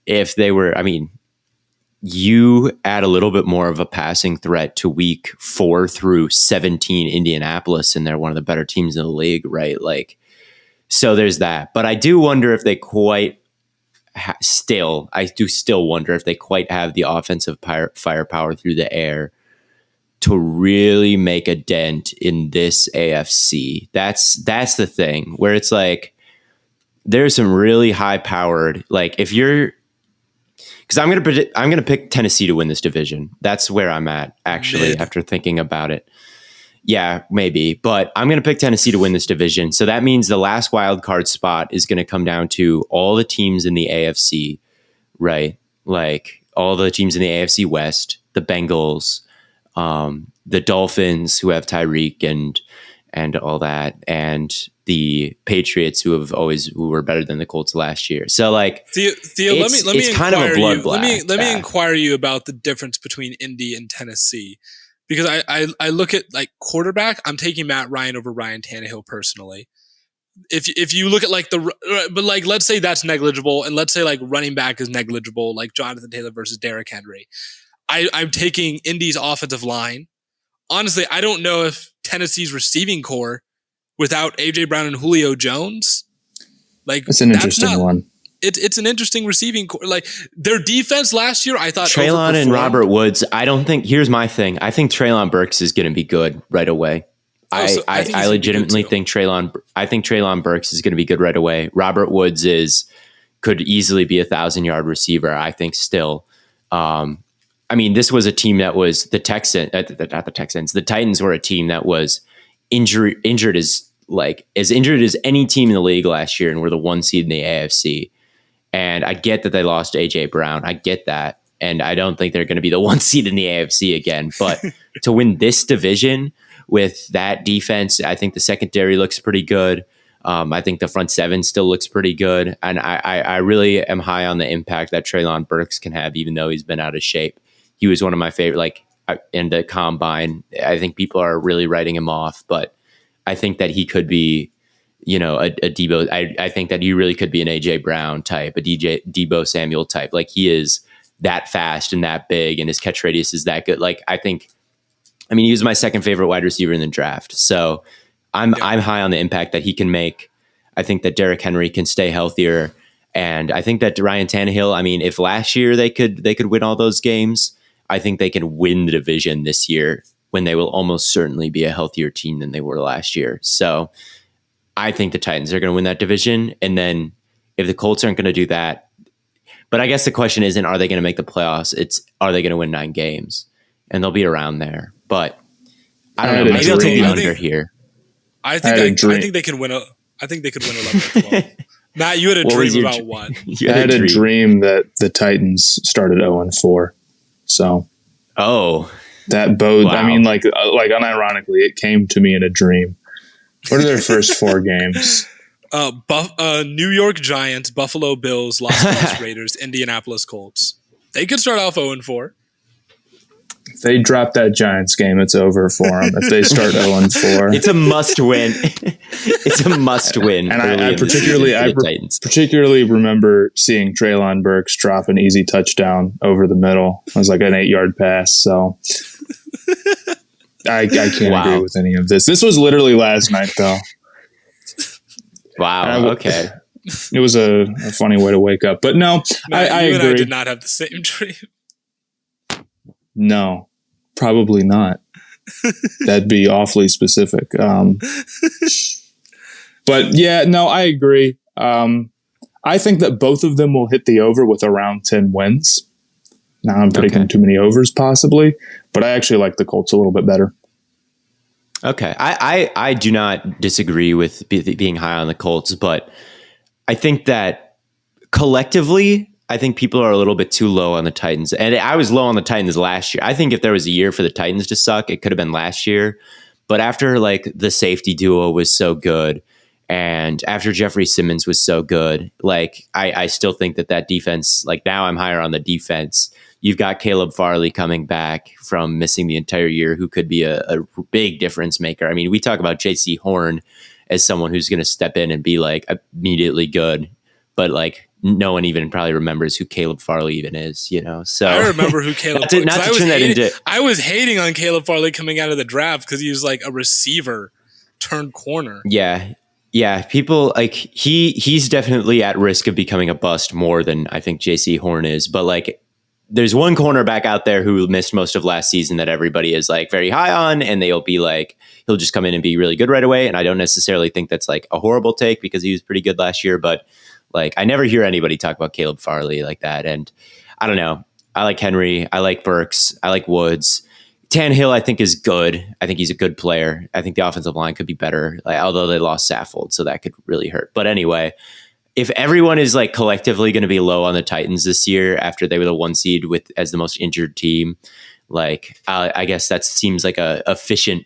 If they were, I mean, you add a little bit more of a passing threat to week 4 through 17 Indianapolis, and they're one of the better teams in the league, right? Like, so there's that. But I do wonder if they quite I still wonder if they quite have the offensive firepower through the air to really make a dent in this AFC. That's the thing where it's like there's some really high powered, like if you're, because I'm gonna pick Tennessee to win this division. That's where I'm at actually after thinking about it. Yeah, maybe, but I'm gonna pick Tennessee to win this division. So that means the last wild card spot is gonna come down to all the teams in the AFC, right? Like all the teams in the AFC West, the Bengals, the Dolphins who have Tyreek and all that, and the Patriots who were better than the Colts last year. So like Theo, let me kind of a bloodbath. Let me inquire you about the difference between Indy and Tennessee, because I look at like quarterback, I'm taking Matt Ryan over Ryan Tannehill personally. If you look at like but like let's say that's negligible, and let's say like running back is negligible, like Jonathan Taylor versus Derrick Henry. I'm taking Indy's offensive line. Honestly, I don't know if Tennessee's receiving core without A.J. Brown and Julio Jones. Like it's an interesting one. It's an interesting receiving core. Like their defense last year, I thought Treylon and Robert Woods. I don't think. Here's my thing. I think Treylon Burks is going to be good right away. I legitimately think Treylon. I think Treylon Burks is going to be good right away. Robert Woods could easily be 1,000-yard receiver. I think still. I mean, this was a team that was the Titans were a team that was injured as injured as any team in the league last year, and were the 1 seed in the AFC. And I get that they lost AJ Brown. I get that. And I don't think they're going to be the 1 seed in the AFC again. But to win this division with that defense, I think the secondary looks pretty good. I think the front seven still looks pretty good. And I really am high on the impact that Treylon Burks can have, even though he's been out of shape. He was one of my favorite, in the combine. I think people are really writing him off, but I think that he could be, a Debo. I think that he really could be an AJ Brown type, a Debo Samuel type. Like he is that fast and that big, and his catch radius is that good. He was my second favorite wide receiver in the draft. So I'm high on the impact that he can make. I think that Derrick Henry can stay healthier. And I think that Ryan Tannehill, I mean, if last year they could win all those games, I think they can win the division this year when they will almost certainly be a healthier team than they were last year. So I think the Titans are going to win that division. And then if the Colts aren't going to do that, but I guess the question isn't, are they going to make the playoffs? It's, are they going to win 9 games? And they'll be around there. But I don't know. Maybe I'll take the under here. I think they can win. I think they could win 11 or 12. Matt, you had a dream about what? I had a dream that the Titans started 0-4. So, that bode. Wow. I mean, like unironically, it came to me in a dream. What are their first 4 games? New York Giants, Buffalo Bills, Las Vegas Raiders, Indianapolis Colts. They could start off 0-4. If they drop that Giants game, it's over for them. If they start 0-4, it's a must win. It's a must win. And I particularly remember seeing Treylon Burks drop an easy touchdown over the middle. It was like an 8-yard pass. So I can't agree with any of this. This was literally last night, though. Wow. Okay. It was a funny way to wake up, but no, Matt, I agree. And I did not have the same dream. No, probably not. That'd be awfully specific. But yeah, no, I agree. I think that both of them will hit the over with around 10 wins. Now I'm predicting too many overs possibly, but I actually like the Colts a little bit better. Okay. I do not disagree with being high on the Colts, but I think that collectively, I think people are a little bit too low on the Titans. And I was low on the Titans last year. I think if there was a year for the Titans to suck, it could have been last year. But after like the safety duo was so good and after Jeffrey Simmons was so good, like I still think that defense, like now I'm higher on the defense. You've got Caleb Farley coming back from missing the entire year, who could be a big difference maker. I mean, we talk about JC Horn as someone who's going to step in and be like immediately good, but like no one even probably remembers who Caleb Farley even is, you know? So I remember who Caleb I was hating on Caleb Farley coming out of the draft because he was like a receiver turned corner. Yeah. Yeah. People like he's definitely at risk of becoming a bust more than I think JC Horn is. But like there's one cornerback out there who missed most of last season that everybody is like very high on, and they'll be like, he'll just come in and be really good right away. And I don't necessarily think that's like a horrible take because he was pretty good last year, but like, I never hear anybody talk about Caleb Farley like that. And I don't know. I like Henry. I like Burks. I like Woods. Tannehill, I think, is good. I think he's a good player. I think the offensive line could be better, although they lost Saffold, so that could really hurt. But anyway, if everyone is like collectively going to be low on the Titans this year after they were the 1 seed as the most injured team, like I guess that seems like a efficient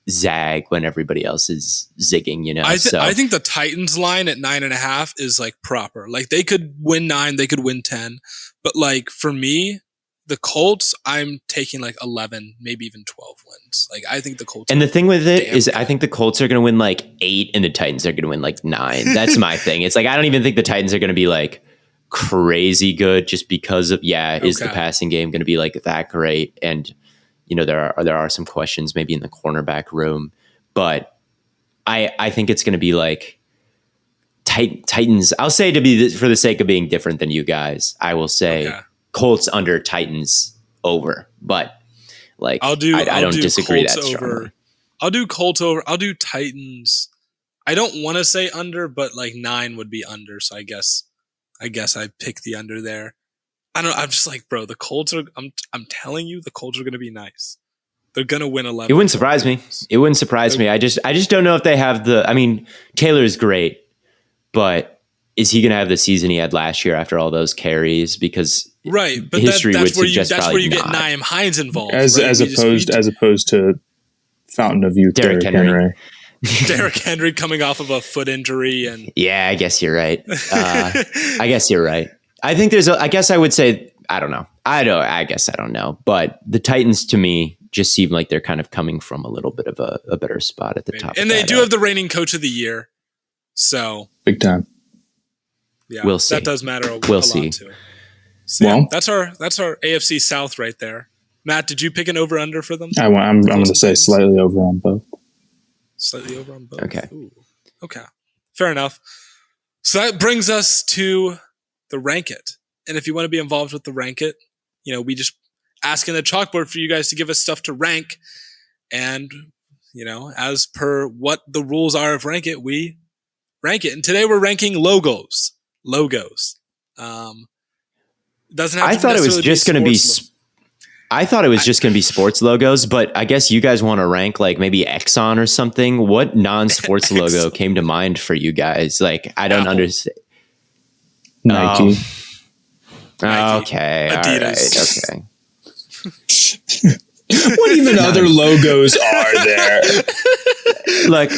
zag when everybody else is zigging, you know. I think the Titans line at 9.5 is like proper. Like they could win 9, they could win 10, but like for me, the Colts, I'm taking like 11, maybe even 12 wins. Like I think the Colts. And the thing with it is, I think the Colts are going to win like 8, and the Titans are going to win like 9. That's my thing. It's like I don't even think the Titans are going to be like crazy good just because of is the passing game going to be like that great? And you know, there are some questions maybe in the cornerback room, but I think it's going to be like Titans. I'll say for the sake of being different than you guys, I will say Colts under, Titans over. But like I don't disagree Colts that strongly. I'll do Colts over. I'll do Titans. I don't want to say under, but like 9 would be under. So I guess I pick the under there. I don't know. I'm just like, bro, the Colts are, I'm telling you, the Colts are going to be nice. They're going to win 11. It wouldn't surprise me. It wouldn't surprise me. I just don't know if they have I mean, Taylor's great, but is he going to have the season he had last year after all those carries? Because but history would suggest that's probably where you not. get Nyheim Hines involved. As opposed to Fountain of Youth, Derrick Henry. Derrick Henry coming off of a foot injury. And yeah, I guess you're right. I guess you're right. I think I guess I would say, I don't know. I guess I don't know. But the Titans to me just seem like they're kind of coming from a little bit of a better spot at the top. And they do have the reigning coach of the year. So big time. Yeah, we'll see. That does matter a we'll lot see. too. So yeah, that's our AFC South right there. Matt, did you pick an over under for them? I'm going to say slightly over on both. Slightly over on both. Okay. Ooh. Okay. Fair enough. So that brings us to the Rank It. And if you want to be involved with the Rank It, we just ask in the chalkboard for you guys to give us stuff to rank. And, as per what the rules are of Rank It, we rank it. And today we're ranking logos. Doesn't have I to thought it was just going to be. I thought it was just going to be sports logos, but I guess you guys want to rank like maybe Exxon or something. What non-sports logo came to mind for you guys? Like, I don't understand. Nike. Okay. Adidas. All right, okay. What even other logos are there? Look,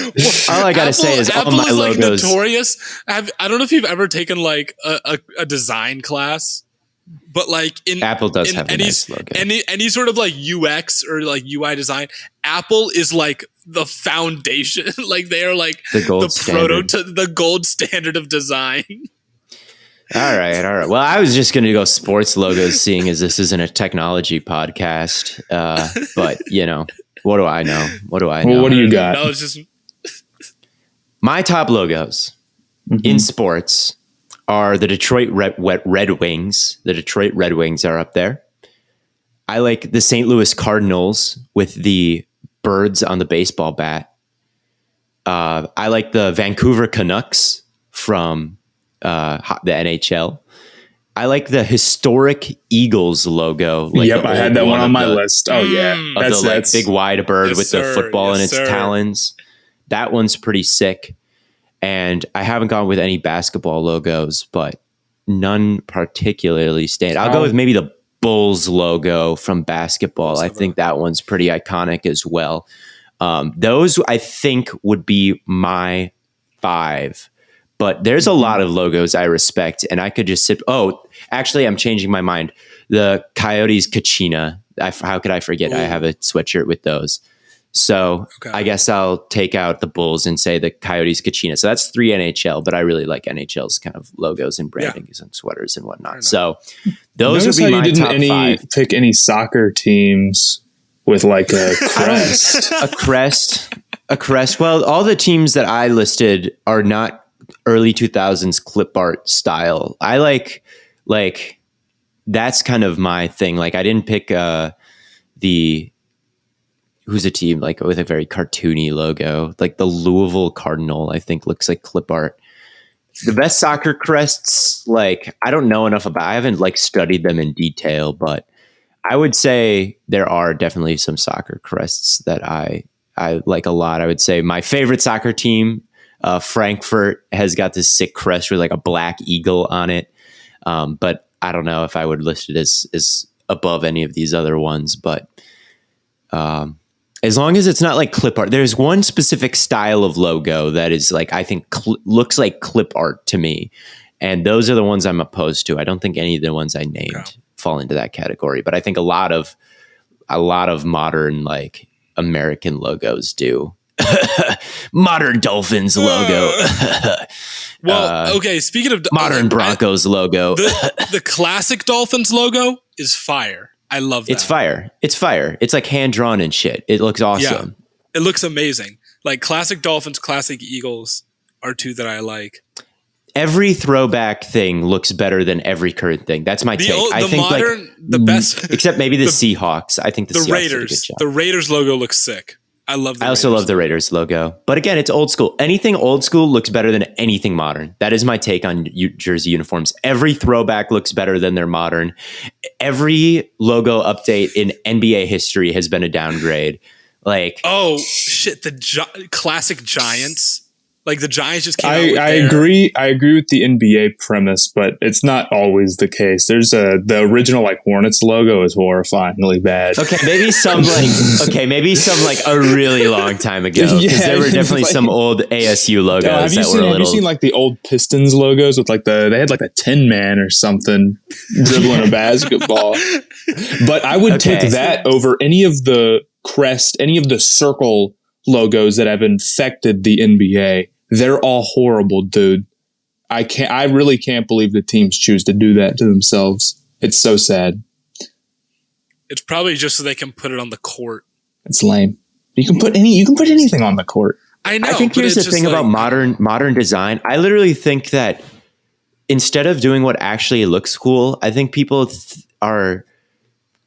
all I gotta say is all my logos. Like notorious. I don't know if you've ever taken like a design class, but like Apple does have a nice logo. Any sort of like UX or like UI design, Apple is like the foundation. Like they are like the gold standard of design. All right. Well, I was just going to go sports logos, seeing as this isn't a technology podcast. But what do I know? Well, what do you got? No, it's just my top logos in sports are the Detroit Red Wings. The Detroit Red Wings are up there. I like the St. Louis Cardinals with the birds on the baseball bat. I like the Vancouver Canucks from the NHL. I like the historic Eagles logo. Like yep, I had that one on my list. Oh yeah, that's the big wide bird with the football in its talons. That one's pretty sick. And I haven't gone with any basketball logos, but none particularly stand. I'll go with maybe the Bulls logo from basketball. I think that one's pretty iconic as well. Those I think would be my 5. But there's a lot of logos I respect, and I could just sit. Oh, actually, I'm changing my mind. The Coyotes Kachina. How could I forget? Ooh. I have a sweatshirt with those. So I guess I'll take out the Bulls and say the Coyotes Kachina. So that's 3 NHL, but I really like NHL's kind of logos and brandings and sweaters and whatnot. So those would be my top 5. Pick any soccer teams with like a crest. A crest. Well, all the teams that I listed are not early 2000s clip art style. I like that's kind of my thing. Like I didn't pick who's a team like with a very cartoony logo, like the Louisville Cardinal, I think looks like clip art. The best soccer crests, like I don't know enough about, I haven't like studied them in detail, but I would say there are definitely some soccer crests that I like a lot. I would say my favorite soccer team, Frankfurt, has got this sick crest with like a black eagle on it. But I don't know if I would list it as above any of these other ones, but as long as it's not like clip art. There's one specific style of logo that is like, I think looks like clip art to me. And those are the ones I'm opposed to. I don't think any of the ones I named fall into that category, but I think a lot of modern like American logos do. Modern Dolphins logo. Well, okay. Speaking of modern Broncos logo, the classic Dolphins logo is fire. I love that. It's fire. It's like hand drawn and shit. It looks awesome. Yeah, it looks amazing. Like classic Dolphins, classic Eagles are 2 that I like. Every throwback thing looks better than every current thing. That's my take. I think modern, like the best, except maybe the Seahawks. I think the Seahawks Raiders. did a good job. The Raiders logo looks sick. I also love the Raiders logo. But again, it's old school. Anything old school looks better than anything modern. That is my take on jersey uniforms. Every throwback looks better than their modern. Every logo update in NBA history has been a downgrade. Like, oh shit, the classic Giants. Like the Giants just came out with I agree with the NBA premise, but it's not always the case. There's the original like Hornets logo is horrifyingly bad. Okay, maybe some like a really long time ago, because there were definitely like, some old ASU logos have you seen like the old Pistons logos with like they had like a Tin Man or something dribbling a basketball. But I would take that over any of the crest, any of the circle logos that have infected the NBA. They're all horrible, dude. I really can't believe the teams choose to do that to themselves. It's so sad. It's probably just so they can put it on the court. It's lame. You can put anything on the court. I know. I think here's the thing about modern design. I literally think that instead of doing what actually looks cool, I think people are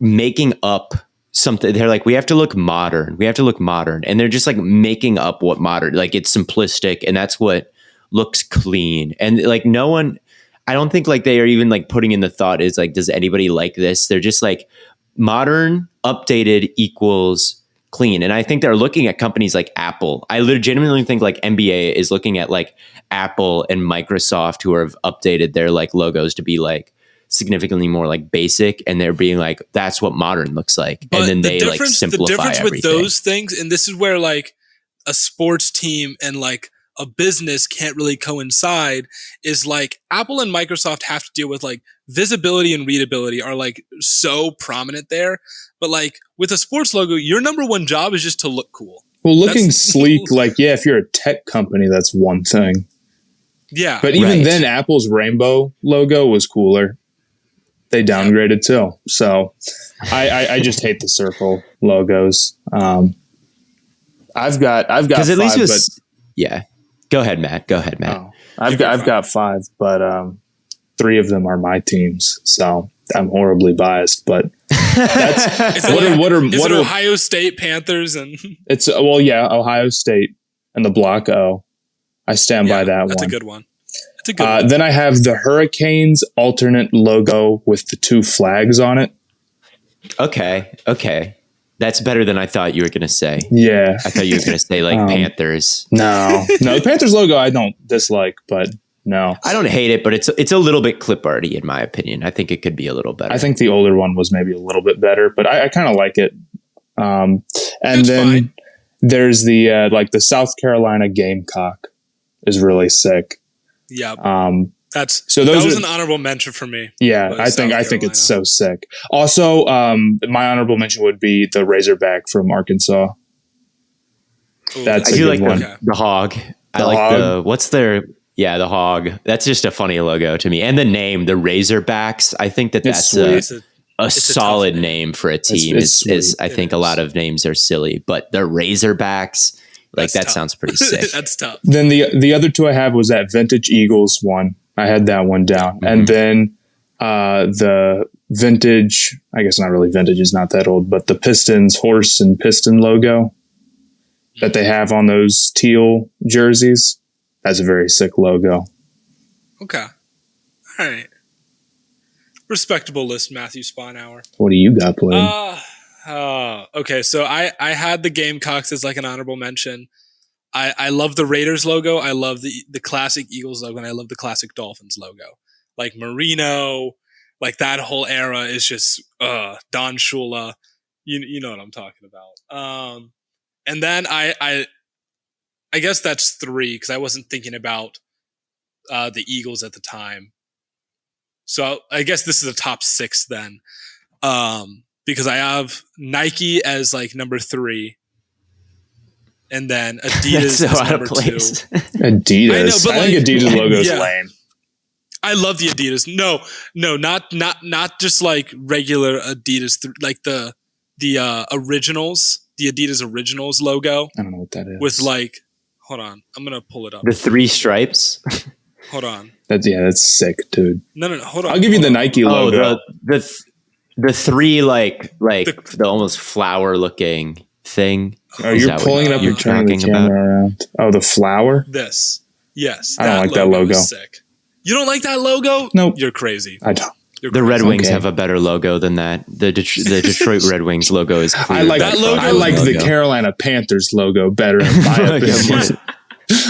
making up something. They're like, we have to look modern. We have to look modern. And they're just like making up what modern, like it's simplistic and that's what looks clean. And like no one, I don't think like they are even like putting in the thought is like, does anybody like this? They're just like modern, updated equals clean. And I think they're looking at companies like Apple. I legitimately think like NBA is looking at like Apple and Microsoft who have updated their like logos to be like significantly more like basic, and they're being like, that's what modern looks like. But and then they like simplify the difference everything. With those things, and this is where like a sports team and like a business can't really coincide, is like Apple and Microsoft have to deal with like visibility and readability are like so prominent there. But like with a sports logo, your number one job is just to look cool. Well, looking sleek, like, yeah, if you're a tech company, that's one thing. Yeah. But even then, Apple's rainbow logo was cooler. They downgraded too. So I just hate the circle logos. I've got because at five, least yeah. Go ahead, Matt. Oh, I've got five, but 3 of them are my teams. So I'm horribly biased, but that's what are Ohio State Panthers and it's Ohio State and the Block O. I stand by that one. That's a good one. It's a good one. Then I have the Hurricanes alternate logo with the 2 flags on it. Okay. That's better than I thought you were going to say. Yeah. I thought you were going to say like Panthers. No, the Panthers logo I don't dislike, but no. I don't hate it, but it's a little bit clip arty in my opinion. I think it could be a little better. I think the older one was maybe a little bit better, but I kind of like it. And it's then fine. There's the like the South Carolina Gamecock is really sick. Yeah. That was an honorable mention for me. Yeah, I think it's so sick. Also, my honorable mention would be the Razorback from Arkansas. Ooh, that's I do like one. The hog. I like hog. The hog. That's just a funny logo to me. And the name, the Razorbacks. I think that's a solid name for a team. I think a lot of names are silly, but the Razorbacks, like that sounds pretty sick. That's tough. Then the other 2 I have was that vintage Eagles one. I had that one down. Mm-hmm. And then the vintage, I guess not really vintage, is not that old, but the Pistons horse and piston logo that they have on those teal jerseys. That's a very sick logo. Okay. All right. Respectable list, Matthew Sponhour. What do you got playing? Okay, so I had the Gamecocks as like an honorable mention. I love the Raiders logo. I love the classic Eagles logo, and I love the classic Dolphins logo. Like Marino, like that whole era is just Don Shula. You know what I'm talking about. And then I guess that's 3 because I wasn't thinking about the Eagles at the time. So I guess this is a top 6 then, because I have Nike as like number 3. And then Adidas is number 2. Adidas. I know, but I think Adidas logo is lame. I love the Adidas. No, not just like regular Adidas, like the originals, the Adidas Originals logo. I don't know what that is. With like, hold on, I'm gonna pull it up. The 3 stripes. Hold on. That's sick, dude. No, hold on. I'll give you the Nike logo. The 3 like the almost flower looking thing. Oh, you're pulling it up and turning the camera around. Oh, the flower? Yes. I don't like that logo. Sick. You don't like that logo? Nope. You're crazy. I don't. The Red Wings have a better logo than that. The Detroit Red Wings logo is clear. I like that logo. I like the Carolina Panthers logo better in my opinion.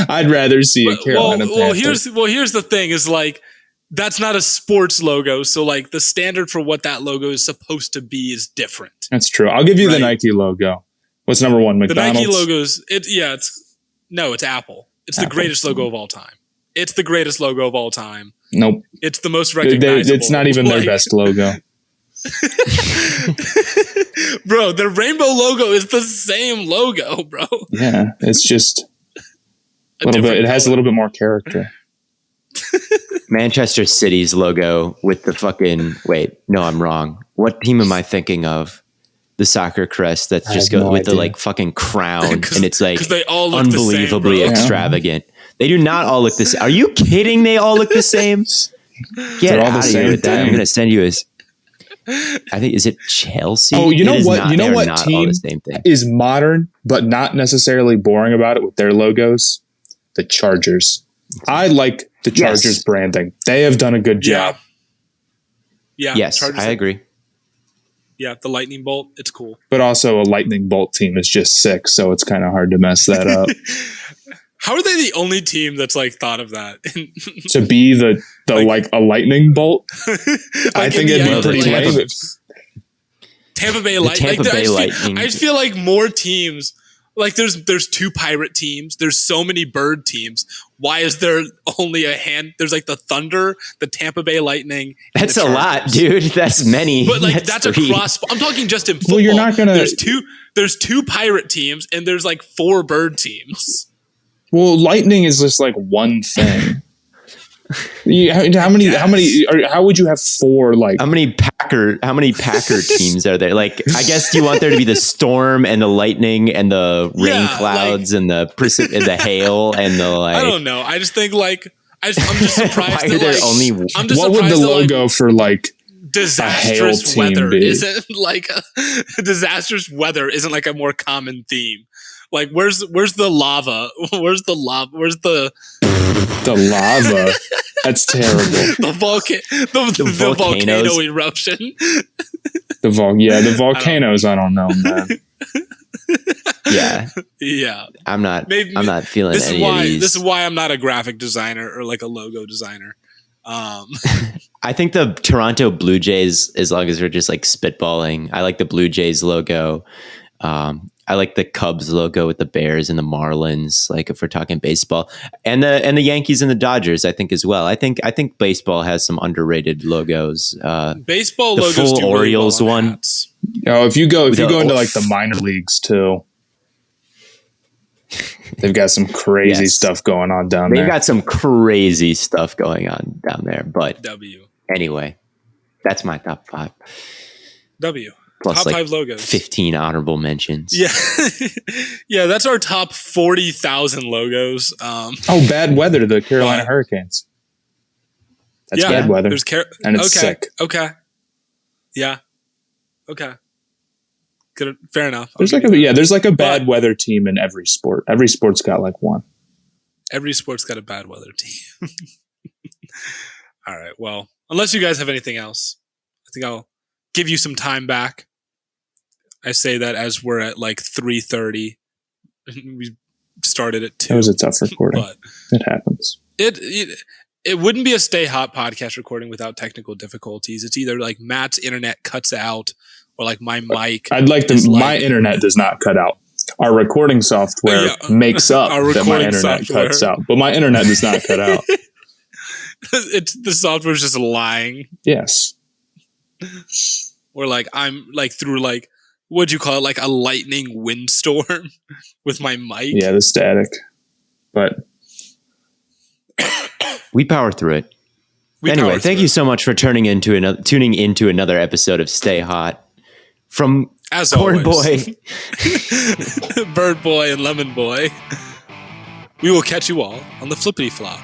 I'd rather see a Carolina Panthers. Here's the thing is like that's not a sports logo, so like the standard for what that logo is supposed to be is different. That's true. I'll give you the Nike logo. What's number 1? McDonald's? The Nike logos, it's Apple. It's the greatest logo of all time. It's the greatest logo of all time. Nope. It's the most recognizable. It's not even their best logo. Bro, the rainbow logo is the same logo, bro. Yeah, it's just a little bit. It has a little bit more character. Manchester City's logo with the fucking... Wait, no, I'm wrong. What team am I thinking of? the soccer crest that's just go with the like fucking crown, and it's like they all look unbelievably the same, extravagant. They do not all look the same. Are you kidding? They all look the same. Get out of here with that. I'm going to send you I think, is it Chelsea? Oh, you know what? You know what team is modern, but not necessarily boring about it with their logos? The Chargers. I like the Chargers branding. They have done a good job. Yeah. Yes, Chargers, I agree. Yeah, the lightning bolt, it's cool. But also a lightning bolt team is just sick, so it's kind of hard to mess that up. How are they the only team that's like thought of that? To be the like a lightning bolt? I think it'd be pretty lame. Tampa Bay Lightning. I just feel like more teams, like there's 2 pirate teams, there's so many bird teams. Why is there only there's like the Thunder, the Tampa Bay Lightning. That's a lot, dude. That's many. But like that's across. I'm talking just in football. Well, you're not gonna. There's two pirate teams and there's like 4 bird teams. Well, lightning is just like one thing. How would you have 4 like? How many Packer teams are there? Like, I guess you want there to be the storm and the lightning and the rain clouds and the hail and the like. I don't know. I just think like I'm just surprised. Why are there only? What would the logo for like disastrous weather isn't like disastrous weather isn't like a more common theme? Like, where's the lava? Where's the lava? Where's the lava? That's terrible. The volcano eruption. The volcanoes. I don't know, man. Yeah. I'm not feeling any of these. This is why I'm not a graphic designer or like a logo designer. I think the Toronto Blue Jays, as long as we're just like spitballing, I like the Blue Jays logo. I like the Cubs logo with the Bears and the Marlins, like if we're talking baseball, and the Yankees and the Dodgers, I think as well. I think baseball has some underrated logos. Baseball the logos full do Orioles really well one. If you go into like the minor leagues too, they've got some crazy stuff going on down there. They've got some crazy stuff going on down there. But anyway, that's my top 5. Plus top 5 logos. 15 honorable mentions. Yeah. Yeah, that's our top 40,000 logos. Bad weather, the Carolina Hurricanes. That's bad weather. And it's sick. Okay. Yeah. Okay. Good. Fair enough. There's like a bad weather team in every sport. Every sport's got like one. Every sport's got a bad weather team. All right. Well, unless you guys have anything else, I think I'll give you some time back. I say that as we're at like 3:30. We started at 2. It was a tough recording, but it happens. It wouldn't be a Stay Hot podcast recording without technical difficulties. It's either like Matt's internet cuts out or like my mic. My internet does not cut out. Our recording software makes up that my internet cuts out, but my internet does not cut out. The software's just lying. Yes. Or like I'm like through like, what'd you call it? Like a lightning windstorm with my mic. Yeah, the static. But we power through it. Anyway, thank you so much for tuning into another episode of Stay Hot from As Corn always. Boy, Bird Boy, and Lemon Boy. We will catch you all on the flippity flop.